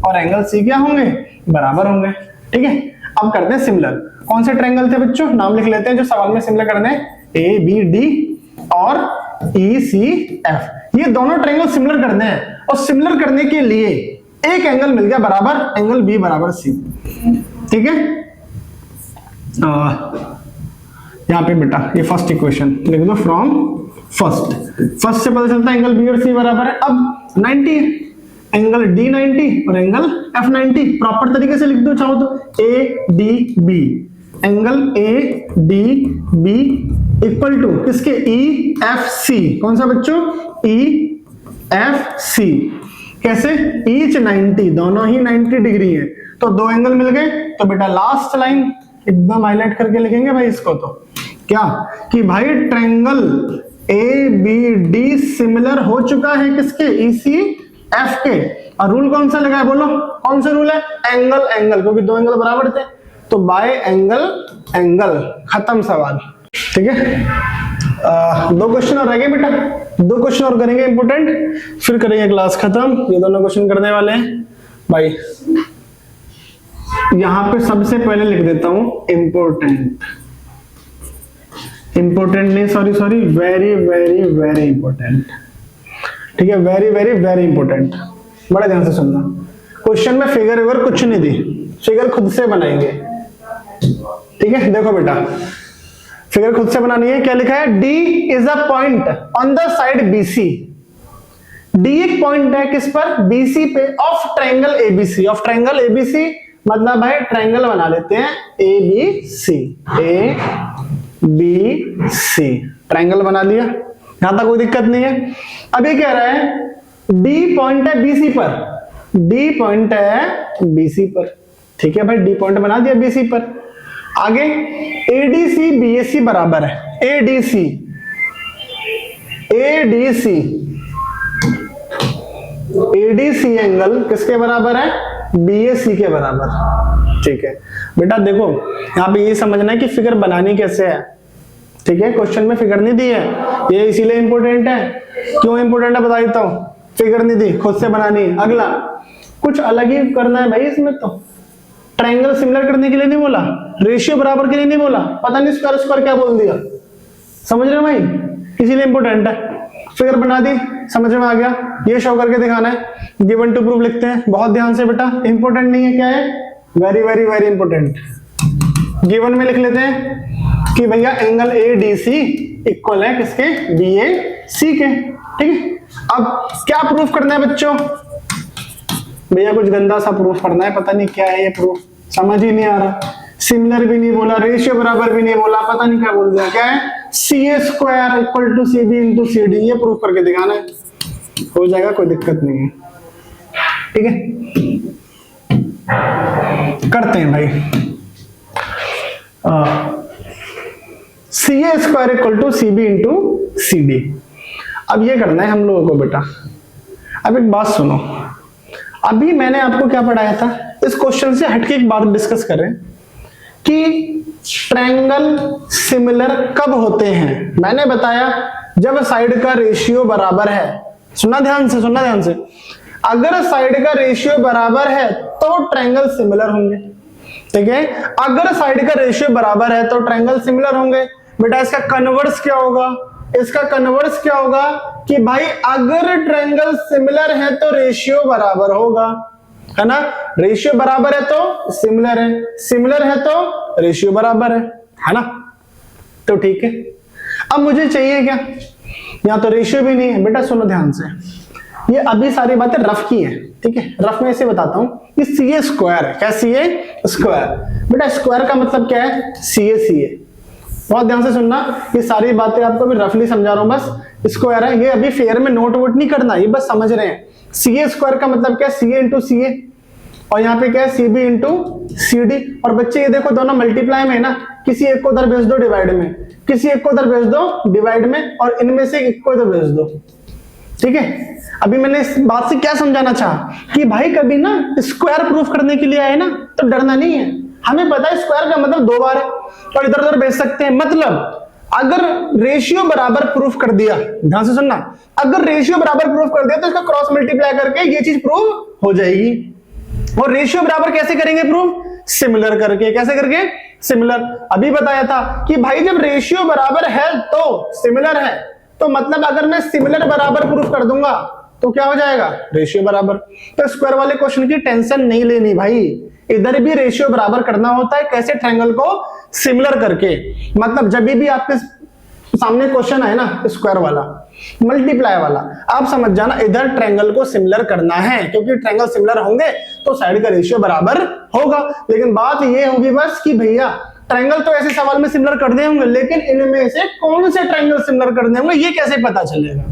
और एंगल C क्या होंगे, बराबर होंगे, ठीक है। अब करते हैं सिमिलर, कौन से ट्रायंगल थे बच्चों, नाम लिख लेते हैं जो सवाल में सिमिलर करने हैं, ABD और ECF। ये दोनों ट्रायंगल सिमिलर करने हैं, और सिमिलर करने के लिए एक एंगल मिल गया बराबर, एंगल B बराबर C, ठीक है। यहाँ पे बेटा ये फर्स्ट इक्वेशन लिख दो, फ्रॉम फर्स्ट से पता चलता है एंगल B और C बराबर है। अब 90 एंगल D 90 और एंगल F 90, प्रॉपर तरीके से लिख दो चाहो तो, ADB, angle ADB equal to किसके, EFC, कौन सा बच्चों, EFC। कैसे, ईच 90, दोनों ही 90 डिग्री है, तो दो एंगल मिल गए। तो बेटा लास्ट लाइन एकदम हाईलाइट करके लिखेंगे भाई इसको, तो क्या कि भाई ट्रायंगल ABD सिमिलर हो चुका है किसके, ECF के। और रूल कौन सा लगा है बोलो, कौन सा रूल है, एंगल एंगल, क्योंकि दो एंगल बराबर थे, तो बाय एंगल एंगल, खत्म सवाल, ठीक है। 2 क्वेश्चन और रह गए बेटा, 2 क्वेश्चन और करेंगे इंपोर्टेंट, फिर करेंगे क्लास खत्म। ये दोनों क्वेश्चन करने वाले हैं भाई। यहां पे सबसे पहले लिख देता हूं इंपोर्टेंट, इंपोर्टेंट नहीं, sorry very very very important, ठीक है, वेरी वेरी वेरी इंपोर्टेंट। बड़े ध्यान से सुनना, क्वेश्चन में फिगर वगैरह कुछ नहीं दी, फिगर खुद से बनाएंगे, ठीक है। देखो बेटा फिगर खुद से बनानी है, क्या लिखा है, D is a point on the side BC। D एक पॉइंट है किस पर, BC पे, of triangle ABC, of triangle ABC मतलब भाई ट्रायंगल बना लेते हैं ABC, ABC ट्रायंगल बना लिया, यहां तक कोई दिक्कत नहीं है। अब ये कह रहा है D पॉइंट है BC पर, D पॉइंट है BC पर, ठीक है भाई, D पॉइंट बना दिया BC पर। आगे ADC BAC बराबर है, ADC एंगल किसके बराबर है, BAC के बराबर, ठीक है। बेटा देखो यहाँ पे ये समझना है कि फिगर बनानी कैसे है, ठीक है। क्वेश्चन में फिगर नहीं दी है, ये इसीलिए इंपॉर्टेंट है। क्यों इंपॉर्टेंट है बता देता हूं, फिगर नहीं दी, खुद से बनानी है। अगला कुछ अलग ही करना है भाई इसमें, तो ट्रायंगल सिमिलर करने के लिए नहीं बोला, रेशियो बराबर के लिए नहीं बोला, पता नहीं स्क्वायर स्क्वायर क्या बोल दिया, समझ रहे हो भाई, इसीलिए इंपॉर्टेंट है। फिगर बना दी, समझ में आ गया, ये शो करके दिखाना है। गिवन टू प्रूफ लिखते हैं, बहुत ध्यान से बेटा, इंपॉर्टेंट नहीं है, क्या है, very very very important. Given में लिख लेते हैं कि भैया एंगल ADC इक्वल है किसके, BAC के, ठीक है। अब क्या प्रूफ करना है बच्चों, भैया कुछ गंदा सा प्रूफ करना है, पता नहीं क्या है ये प्रूफ, समझ ही नहीं आ रहा। सिमिलर भी नहीं बोला, रेशियो बराबर भी नहीं बोला, पता नहीं क्या बोल दिया, क्या है, CA square equal to CB into CD, ये प्रूफ करके दिखाना है, हो जाएगा, कोई दिक्कत नहीं है, ठीक है। करते हैं भाई, CA square equal to CB into CD। अब ये करना है हम लोगों को बेटा। अब एक बात सुनो, अभी मैंने आपको क्या पढ़ाया था, इस क्वेश्चन से हटके एक बात डिस्कस कर रहे हैं कि ट्रायंगल सिमिलर कब होते हैं। मैंने बताया जब साइड का रेशियो बराबर है, सुनना ध्यान से, सुनना ध्यान से, अगर साइड का रेशियो बराबर है तो ट्रायंगल सिमिलर होंगे, ठीक है। अगर साइड का रेशियो बराबर है तो ट्रायंगल सिमिलर होंगे। बेटा इसका कन्वर्स क्या होगा, इसका कन्वर्स क्या होगा कि भाई अगर ट्रायंगल सिमिलर है तो रेशियो बराबर होगा, है ना, रेशियो बराबर है तो सिमिलर है, सिमिलर है तो रेशियो बराबर है ना, तो ठीक है। अब मुझे चाहिए क्या, यहां तो रेशियो भी नहीं है। बेटा सुनो ध्यान से, ये अभी सारी बातें रफ की है, ठीक है, रफ में ऐसे बताता हूं कि CA स्क्वायर है, क्या CA स्क्वायर, बेटा स्क्वायर का मतलब क्या है, CA, बहुत ध्यान से सुनना, ये सारी बातें आपको भी रफली समझा रहा हूं, बस स्क्वायर है, ये अभी फेयर में नोट वोट नहीं करना, ये बस समझ रहे हैं। CA स्क्वायर का मतलब क्या है, CA इंटू CA, और यहाँ पे क्या है, CB इंटू CD। और बच्चे ये देखो दोनों मल्टीप्लाई में है ना, किसी एक को उधर भेज दो डिवाइड में, किसी एक को उधर भेज दो डिवाइड में, और इनमें से एक को इधर भेज दो, ठीक है। अभी मैंने इस बात से क्या समझाना चाहा कि भाई कभी ना स्क्वायर प्रूफ करने के लिए आए ना तो डरना नहीं है, हमें पता है स्क्वायर का मतलब 2 बार है, और इधर उधर भेज सकते हैं। मतलब अगर रेशियो बराबर प्रूफ कर दिया, ध्यान से सुनना, अगर रेशियो बराबर प्रूफ कर दिया तो इसका क्रॉस मल्टीप्लाई करके ये चीज प्रूफ हो जाएगी। और रेशियो बराबर कैसे करेंगे प्रूफ, सिमिलर करके, कैसे करके, सिमिलर। अभी बताया था कि भाई जब रेशियो बराबर है तो सिमिलर है, तो मतलब अगर मैं सिमिलर बराबर प्रूफ कर दूंगा तो क्या हो जाएगा, रेशियो बराबर। तो स्क्वायर वाले क्वेश्चन की टेंशन नहीं लेनी भाई, इधर भी रेशियो बराबर करना होता है, कैसे, ट्रायंगल को सिमिलर करके। मतलब जब भी आपके सामने क्वेश्चन है ना स्क्वायर वाला, मल्टीप्लाई वाला, आप समझ जाना इधर ट्रायंगल को सिमिलर करना है, क्योंकि ट्रायंगल सिमिलर होंगे तो साइड का रेशियो बराबर होगा। लेकिन बात ये होगी बस कि भैया ट्रायंगल तो ऐसे सवाल में सिमिलर करने होंगे, लेकिन इनमें से कौन से ट्रायंगल सिमिलर करने होंगे ये कैसे पता चलेगा,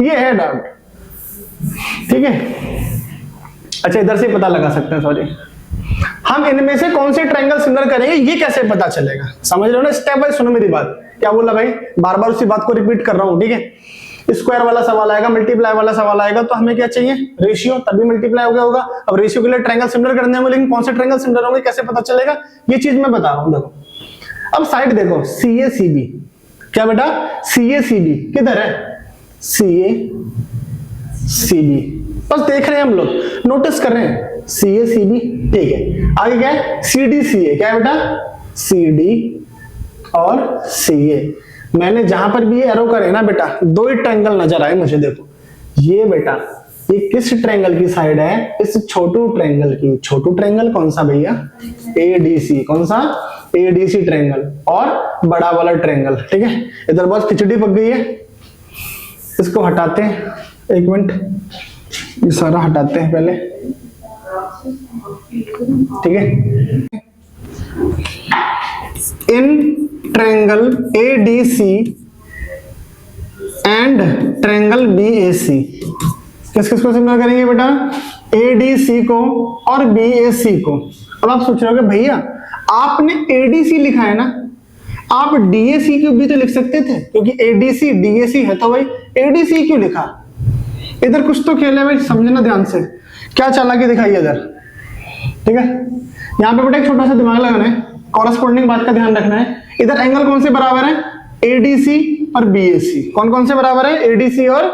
ये है डाउट, ठीक है। अच्छा इधर से पता लगा सकते हैं, सॉरी, हम इनमें से कौन से ट्रायंगल सिमिलर करेंगे ये कैसे पता चलेगा, समझ रहे हो ना। स्टेप बाय सुनो मेरी बात, क्या बोला भाई, बार बार उसी बात को रिपीट कर रहा हूं, ठीक है। स्क्वायर वाला सवाल आएगा, मल्टीप्लाई वाला सवाल आएगा, तो हमें क्या चाहिए, रेशियो, तभी मल्टीप्लाई हो गया होगा। अब रेशियो के लिए ट्रायंगल सिमिलर करने होंगे, लेकिन कौन से ट्रायंगल सिमिलर होंगे कैसे पता चलेगा, ये चीज मैं बता रहा हूं। देखो अब साइड देखो, CA CB, क्या बेटा, CA CB किधर है, CA CB, बस देख रहे हैं हम लोग, नोटिस कर रहे हैं, CA CB, ठीक है। आगे क्या है, CD CA, क्या है बेटा, CD और CA। मैंने जहां पर भी ये एरो करे ना बेटा, 2 ही ट्रायंगल नजर आए मुझे, देखो ये बेटा, ये किस ट्रायंगल की साइड है, इस छोटू ट्रायंगल की। छोटू ट्रायंगल कौन सा भैया, ADC, कौन सा, ADC ट्रायंगल, और बड़ा वाला ट्रायंगल, ठीक है। इधर बहुत खिचड़ी पक गई है, इसको हटाते हैं, एक मिनट, ये सारा हटाते हैं पहले, ठीक है। In triangle ADC and triangle BAC, किस किस को सिमिलर करेंगे बेटा, ADC को और BAC को। अब आप सोच रहे हो कि भैया आपने ADC लिखा है ना, आप DAC क्यों भी तो लिख सकते थे, क्योंकि ADC DAC है, तो भाई ADC क्यों लिखा। इधर कुछ तो खेल है भाई, समझना ध्यान से, क्या चालाकी दिखाई इधर, ठीक है। यहाँ पे बेटा एक छोटा सा दिमाग लगाना है, कॉरेस्पॉन्डिंग बात का ध्यान रखना है। इधर एंगल कौन से बराबर है, ADC और BAC, कौन कौन से बराबर है, ADC और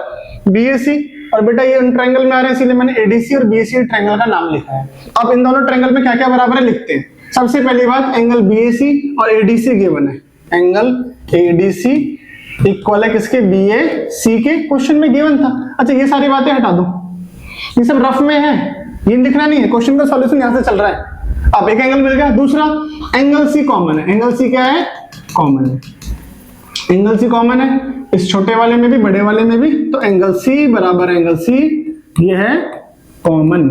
BAC। और बेटा ये ट्रायंगल में आ रहे हैं, इसीलिए मैंने ADC और BAC ट्रायंगल का नाम लिखा है। अब इन दोनों ट्रायंगल में क्या क्या बराबर है लिखते हैं। सबसे पहली बात, एंगल BAC और ADC गिवन है, एंगल ADC इक्वल है किसके, बी ए सी के, क्वेश्चन में गिवन था। अच्छा ये सारी बातें हटा दो, ये सब रफ में है, ये लिखना नहीं है, क्वेश्चन का सॉल्यूशन यहां से चल रहा है। अब एक एंगल मिल गया, दूसरा एंगल सी कॉमन है। एंगल सी क्या है, कॉमन है। एंगल सी कॉमन है इस छोटे वाले में भी बड़े वाले में भी, तो एंगल सी बराबर एंगल सी, ये है कॉमन।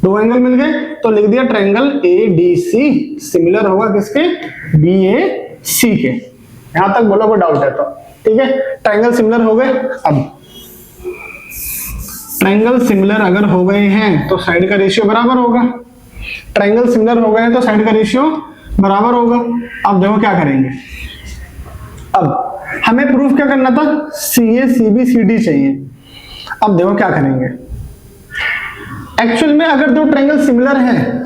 दो एंगल मिल गए तो लिख दिया triangle A D C similar होगा किसके, बी ए सी के। यहां तक बोलो कोई डाउट है तो ठीक है। ट्रायंगल सिमिलर हो गए। अब ट्रायंगल सिमिलर अगर हो गए हैं तो साइड का रेशियो बराबर होगा। ट्रायंगल सिमिलर हो गए हैं तो साइड का रेशियो बराबर होगा। अब देखो क्या करेंगे, अब हमें प्रूफ क्या करना था, सी ए सी बी सी डी चाहिए। अब देखो क्या करेंगे, एक्चुअल में अगर दो ट्रायंगल सिमिलर हैं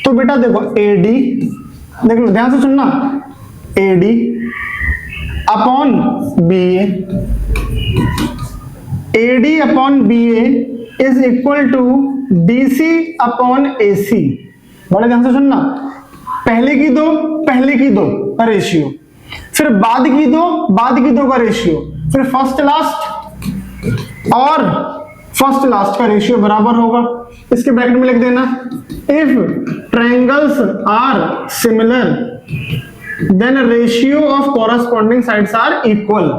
तो बेटा देखो ए डी, देख लो ध्यान से सुनना, A D upon B A D upon B A is equal to D C upon A C. बड़े ध्यान से सुनना, पहले की दो का रेशियो, फिर बाद की दो का रेशियो, फिर फर्स्ट लास्ट का रेशियो बराबर होगा। इसके ब्रैकेट में लिख देना, if triangles are similar then ratio of corresponding sides are equal.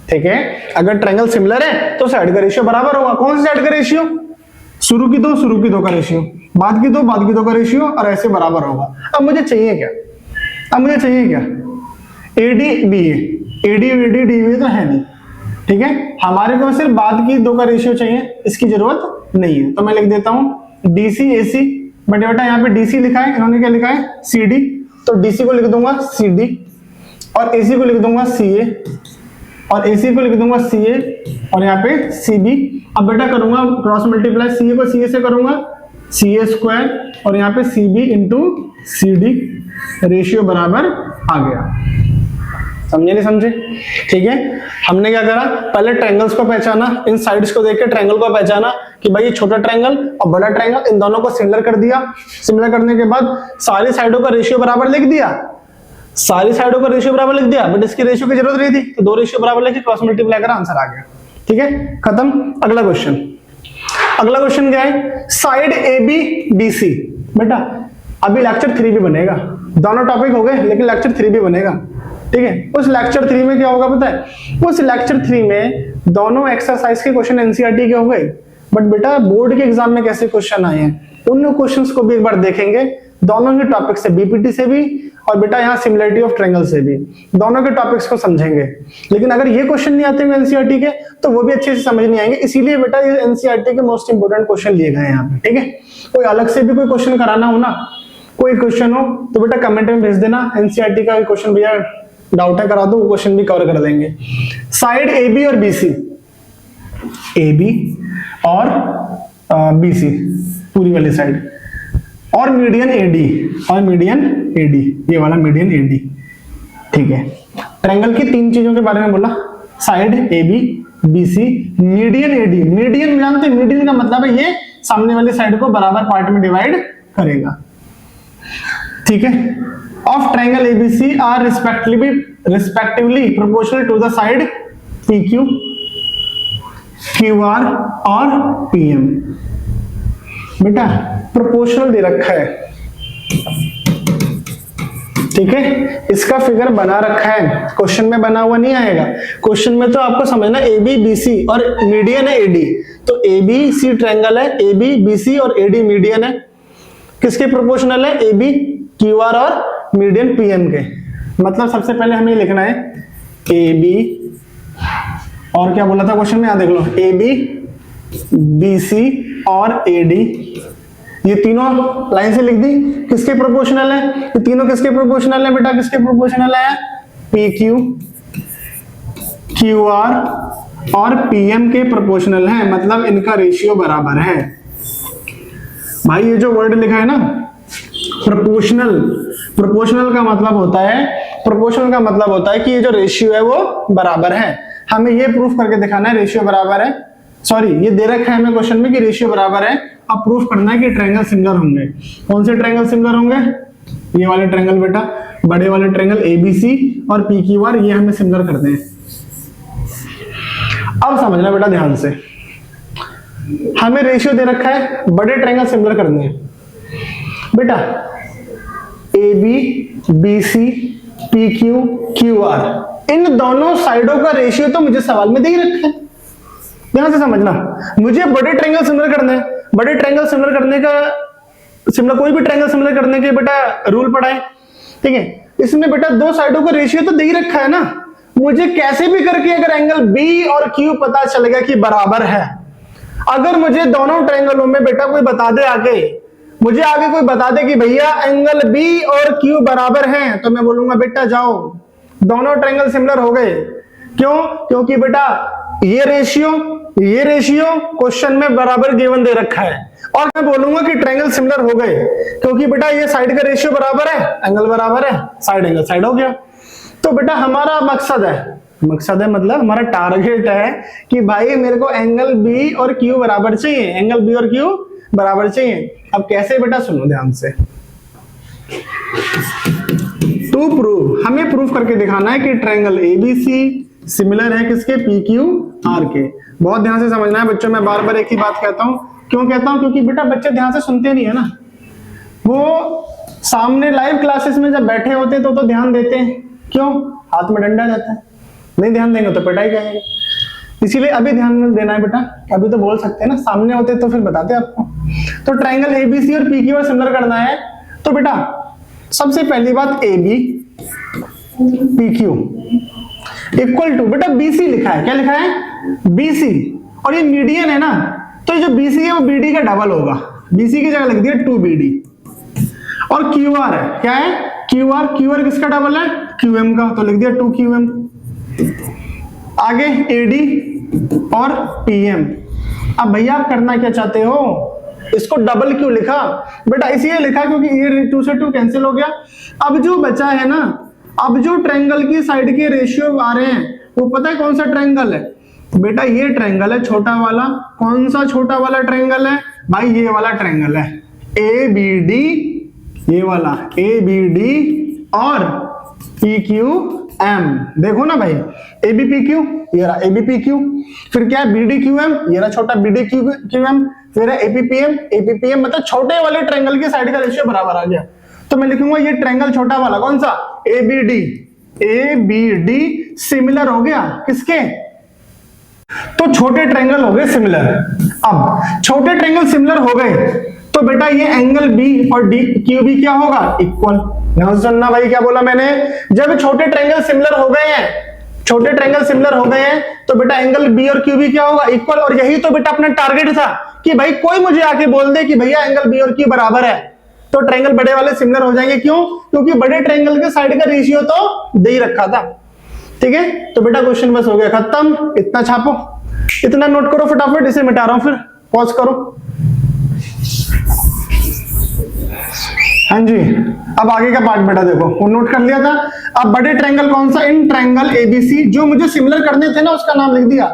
ठीक है, अगर ट्रायंगल सिमिलर है तो साइड का रेशियो बराबर होगा। कौन सी साइड का रेशियो, शुरू की दो का रेशियो, बाद की दो का रेशियो, और ऐसे बराबर होगा। अब मुझे चाहिए क्या, एडी बी एडी डी तो है नहीं, ठीक है, हमारे को सिर्फ बाद की दो का रेशियो चाहिए, इसकी जरूरत नहीं है। तो मैं लिख देता हूं डीसी एसी, बट बेटा यहाँ पे डीसी लिखा है, इन्होंने क्या लिखा है सीडी, तो डीसी को लिख दूंगा सीडी और एसी को लिख दूंगा सीए और एसी को लिख दूंगा सीए और यहाँ पे सीबी। अब बेटा करूंगा क्रॉस मल्टीप्लाई, सीए को सीए से करूंगा सीए स्क्वायर और यहाँ पे सीबी इंटू सीडी, रेशियो बराबर आ गया। समझे नहीं समझे, ठीक है। हमने क्या करा, पहले ट्रायंगल्स को पहचाना, इन साइड्स को देख के ट्रायंगल को पहचाना कि भाई ये छोटा ट्रायंगल और बड़ा ट्रायंगल, इन दोनों को सिमिलर कर दिया। सिमिलर करने के बाद सारी साइडों का रेशियो बराबर लिख दिया, बट इसकी रेशियो की जरूरत नहीं थी, तो दो रेशियो बराबर लिख के क्रॉस मल्टीप्लाई करा, आंसर आ गया। ठीक है, खत्म। अगला क्वेश्चन क्या है, side A B D C. बेटा अभी लेक्चर 3 भी बनेगा, दोनों टॉपिक हो गए लेकिन लेक्चर 3 भी बनेगा। ठीक है, उस लेक्चर 3 में क्या होगा पता है, उस लेक्चर 3 में दोनों एक्सरसाइज के क्वेश्चन एनसीईआरटी के हो गए, बट बेटा बोर्ड के एग्जाम में कैसे क्वेश्चन आए हैं उन क्वेश्चंस को भी एक बार देखेंगे, दोनों ही टॉपिक से, बीपीटी से भी और बेटा यहाँ सिमिलरिटी ऑफ ट्रायंगल से भी, दोनों के टॉपिक्स को समझेंगे। लेकिन अगर ये क्वेश्चन नहीं आते एनसीईआरटी के तो वो भी अच्छे से समझ नहीं आएंगे, इसीलिए बेटा ये एनसीईआरटी के मोस्ट इंपोर्टेंट क्वेश्चन लिए गए हैं यहाँ पे। ठीक है, कोई अलग से भी कोई क्वेश्चन कराना हो ना, कोई क्वेश्चन हो तो बेटा कमेंट में भेज देना, एनसीईआरटी का क्वेश्चन भैया डाउट है करा दो, वो क्वेश्चन भी कवर कर देंगे। साइड ए बी और बीसी, ए बी और बीसी पूरी वाली साइड, और मीडियन एडी, ये वाला मीडियन एडी। ठीक है, ट्रायंगल की 3 चीजों के बारे में बोला, side A B BC, median AD. Median जानते हैं, मीडियन का मतलब है ये सामने वाली साइड को बराबर पार्ट में डिवाइड करेगा। ठीक है, of triangle ABC are respectively proportional to the side PQ, QR और PM। बेटा प्रोपोर्शनल दे रखा है, ठीक है, इसका फिगर बना रखा है, क्वेश्चन में बना हुआ नहीं आएगा। क्वेश्चन में तो आपको समझना AB BC और मीडियन है AD, तो ABC ट्रायंगल है, AB BC और AD मीडियन है, किसके प्रोपोर्शनल है, AB QR और मीडियन PM के। मतलब सबसे पहले हमें लिखना है AB और क्या बोला था क्वेश्चन में, यहां देख लो, AB BC और AD, ये तीनों लाइन से लिख दी, किसके प्रोपोर्शनल है, ये तीनों किसके प्रोपोर्शनल है बेटा, किसके प्रोपोर्शनल है, PQ QR और PM के प्रोपोर्शनल है, मतलब इनका रेशियो बराबर है। भाई ये जो वर्ड लिखा है ना प्रोपोर्शनल का मतलब होता है कि ये जो रेशियो है वो बराबर है। हमें ये प्रूफ करके दिखाना है रेशियो बराबर है, सॉरी ये दे रखा है हमें क्वेश्चन में कि रेशियो बराबर है, अब प्रूफ करना है कि ट्रायंगल सिमिलर होंगे। कौन से ट्रायंगल सिमिलर होंगे, ये वाले ट्रायंगल बेटा, बड़े वाले ट्रायंगल ABC और PQR, ये हमें सिमिलर करते हैं। अब समझना बेटा ध्यान से, हमें रेशियो दे रखा है, बड़े ट्रायंगल सिमिलर करने हैं बेटा, A B, B C, P Q, Q R, इन दोनों साइडों का रेशियो तो मुझे सवाल में दे ही रखा है। ध्यान से समझना, मुझे बड़े ट्रायंगल सिमिलर करने हैं, बड़े ट्रायंगल सिमिलर करने का कोई भी ट्रायंगल सिमिलर करने के बेटा रूल पढ़ा है, ठीक है। इसमें बेटा दो साइडों का रेशियो तो दे ही रखा है ना, मुझे कैसे भी करके अगर एंगल बी और क्यू पता चलेगा कि बराबर है, अगर मुझे दोनों ट्रायंगलों में बेटा कोई बता दे आगे, मुझे आगे कोई बता दे कि भैया एंगल बी और क्यू बराबर हैं, तो मैं बोलूंगा बेटा जाओ दोनों ट्रायंगल सिमिलर हो गए। क्यों? क्योंकि बेटा ये रेशियो क्वेश्चन में बराबर गिवन दे रखा है, और मैं बोलूंगा कि ट्रायंगल सिमिलर हो गए क्योंकि बेटा ये साइड का रेशियो बराबर है, एंगल बराबर है, साइड एंगल साइड हो गया। तो बेटा हमारा मकसद है मतलब हमारा टारगेट है कि भाई मेरे को एंगल बी और क्यू बराबर चाहिए, एंगल बी और क्यू बराबर चाहिए। अब कैसे बेटा, सुनो ध्यान से, टू प्रूव, हमें प्रूफ करके दिखाना है कि ट्रायंगल एबीसी सिमिलर है किसके, पी क्यू आर के। बहुत ध्यान से समझना है बच्चों, मैं बार बार एक ही बात कहता हूं, क्यों कहता हूं, क्योंकि बेटा बच्चे ध्यान से सुनते नहीं है ना, वो सामने लाइव क्लासेस में जब बैठे होते हैं तो ध्यान देते हैं, क्यों, हाथ में डंडा रहता है, नहीं ध्यान देंगे तो पिटाई करेंगे, इसीलिए अभी ध्यान देना है बेटा, अभी तो बोल सकते हैं ना, सामने होते तो फिर बताते आपको। तो ट्रायंगल एबीसी और पी क्यू आर सिमिलर करना है, तो बेटा सबसे पहली बात A B P Q equal to, बेटा बीसी लिखा है, क्या लिखा है, बीसी, और ये मीडियन है ना, तो ये जो बीसी है वो बीडी का डबल होगा, बीसी की जगह लिख दिया 2BD, और क्यू आर है, क्या है, क्यू आर किसका डबल है, क्यूएम का, तो लिख दिया 2QM। आगे एडी और पीएम। अब भैया आप करना क्या चाहते हो, इसको डबल क्यों लिखा बेटा, इसलिए लिखा क्योंकि ये 2 से 2 कैंसिल हो गया। अब जो बचा है ना, अब जो ट्रायंगल की साइड के रेशियो आ रहे हैं वो पता है कौन सा ट्रायंगल है बेटा, ये ट्रायंगल है छोटा वाला। कौन सा छोटा वाला ट्रायंगल है भाई, ये वाला ट्रायंगल है ABD, ये वाला ABD और PQM। देखो ना भाई, ABPQ, ये रहा ABPQ, फिर क्या है BDQM, ये रहा छोटा BDQM, फिर है APPM मतलब छोटे वाले ट्रायंगल की साइड का रेशियो बराबर आ गया। तो मैं लिखूंगा ये ट्रायंगल छोटा वाला कौन सा, ABD सिमिलर हो गया किसके, तो छोटे ट्रायंगल हो गए सिमिलर। अब छोटे ट्रायंगल सिमिलर हो गए तो बेटा ये एंगल बी और डी क्यू भी क्या होगा, इक्वल। ध्यान सुनना भाई, क्या बोला मैंने, जब छोटे ट्रायंगल सिमिलर हो गए हैं, छोटे ट्रायंगल सिमिलर हो गए हैं तो बेटा एंगल बी और क्यू भी क्या होगा, इक्वल। और यही तो बेटा अपना टारगेट था कि भाई कोई मुझे आके बोल दे कि भैया एंगल बी और क्यू बराबर है, तो ट्रायंगल बड़े वाले सिमिलर हो जाएंगे। क्यों? क्योंकि बड़े ट्रायंगल के साइड का रेशियो तो दे ही रखा था। ठीक है, तो बेटा क्वेश्चन बस हो गया खत्म। इतना छापो, इतना नोट करो फटाफट, इसे मिटा रहा हूं, फिर पॉज करो। हाँ जी, अब आगे का पार्ट बेटा देखो, वो नोट कर लिया था। अब बड़े ट्रायंगल कौन सा, इन ट्रायंगल एबीसी, जो मुझे सिमिलर करने थे ना उसका नाम लिख दिया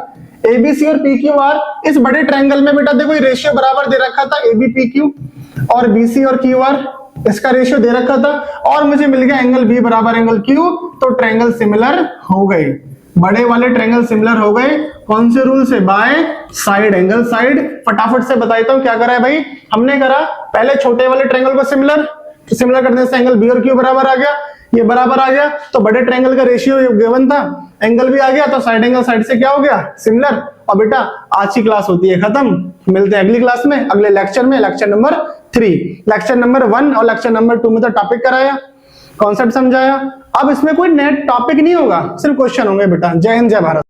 एबीसी और पीक्यूआर। इस बड़े ट्रायंगल में बेटा देखो रेशियो बराबर दे रखा था, एबीपीक्यू और बीसी और क्यूआर, इसका रेशियो दे रखा था, और मुझे मिल गया एंगल बी बराबर एंगल क्यू, तो ट्रायंगल सिमिलर हो गए। बड़े वाले ट्रायंगल सिमिलर हो गए, कौन से रूल से, बाय साइड एंगल साइड। फटाफट से बताता हूं क्या करा है भाई, हमने करा पहले छोटे वाले ट्रायंगल को सिमिलर, तो सिमिलर करने से एंगल बी और क्यू बराबर आ गया, ये बराबर आ गया, तो बड़े ट्रायंगल का रेशियो गिवन था, एंगल भी आ गया, तो साइड एंगल साइड से क्या हो गया, सिमिलर। और बेटा आज की क्लास होती है खत्म, मिलते हैं अगली क्लास में, अगले लेक्चर में, लेक्चर नंबर 3। लेक्चर नंबर 1 और लेक्चर नंबर 2 में तो टॉपिक कराया, कॉन्सेप्ट समझाया। अब इसमें कोई नेट टॉपिक नहीं होगा, सिर्फ क्वेश्चन होंगे बेटा। जय हिंद, जय भारत।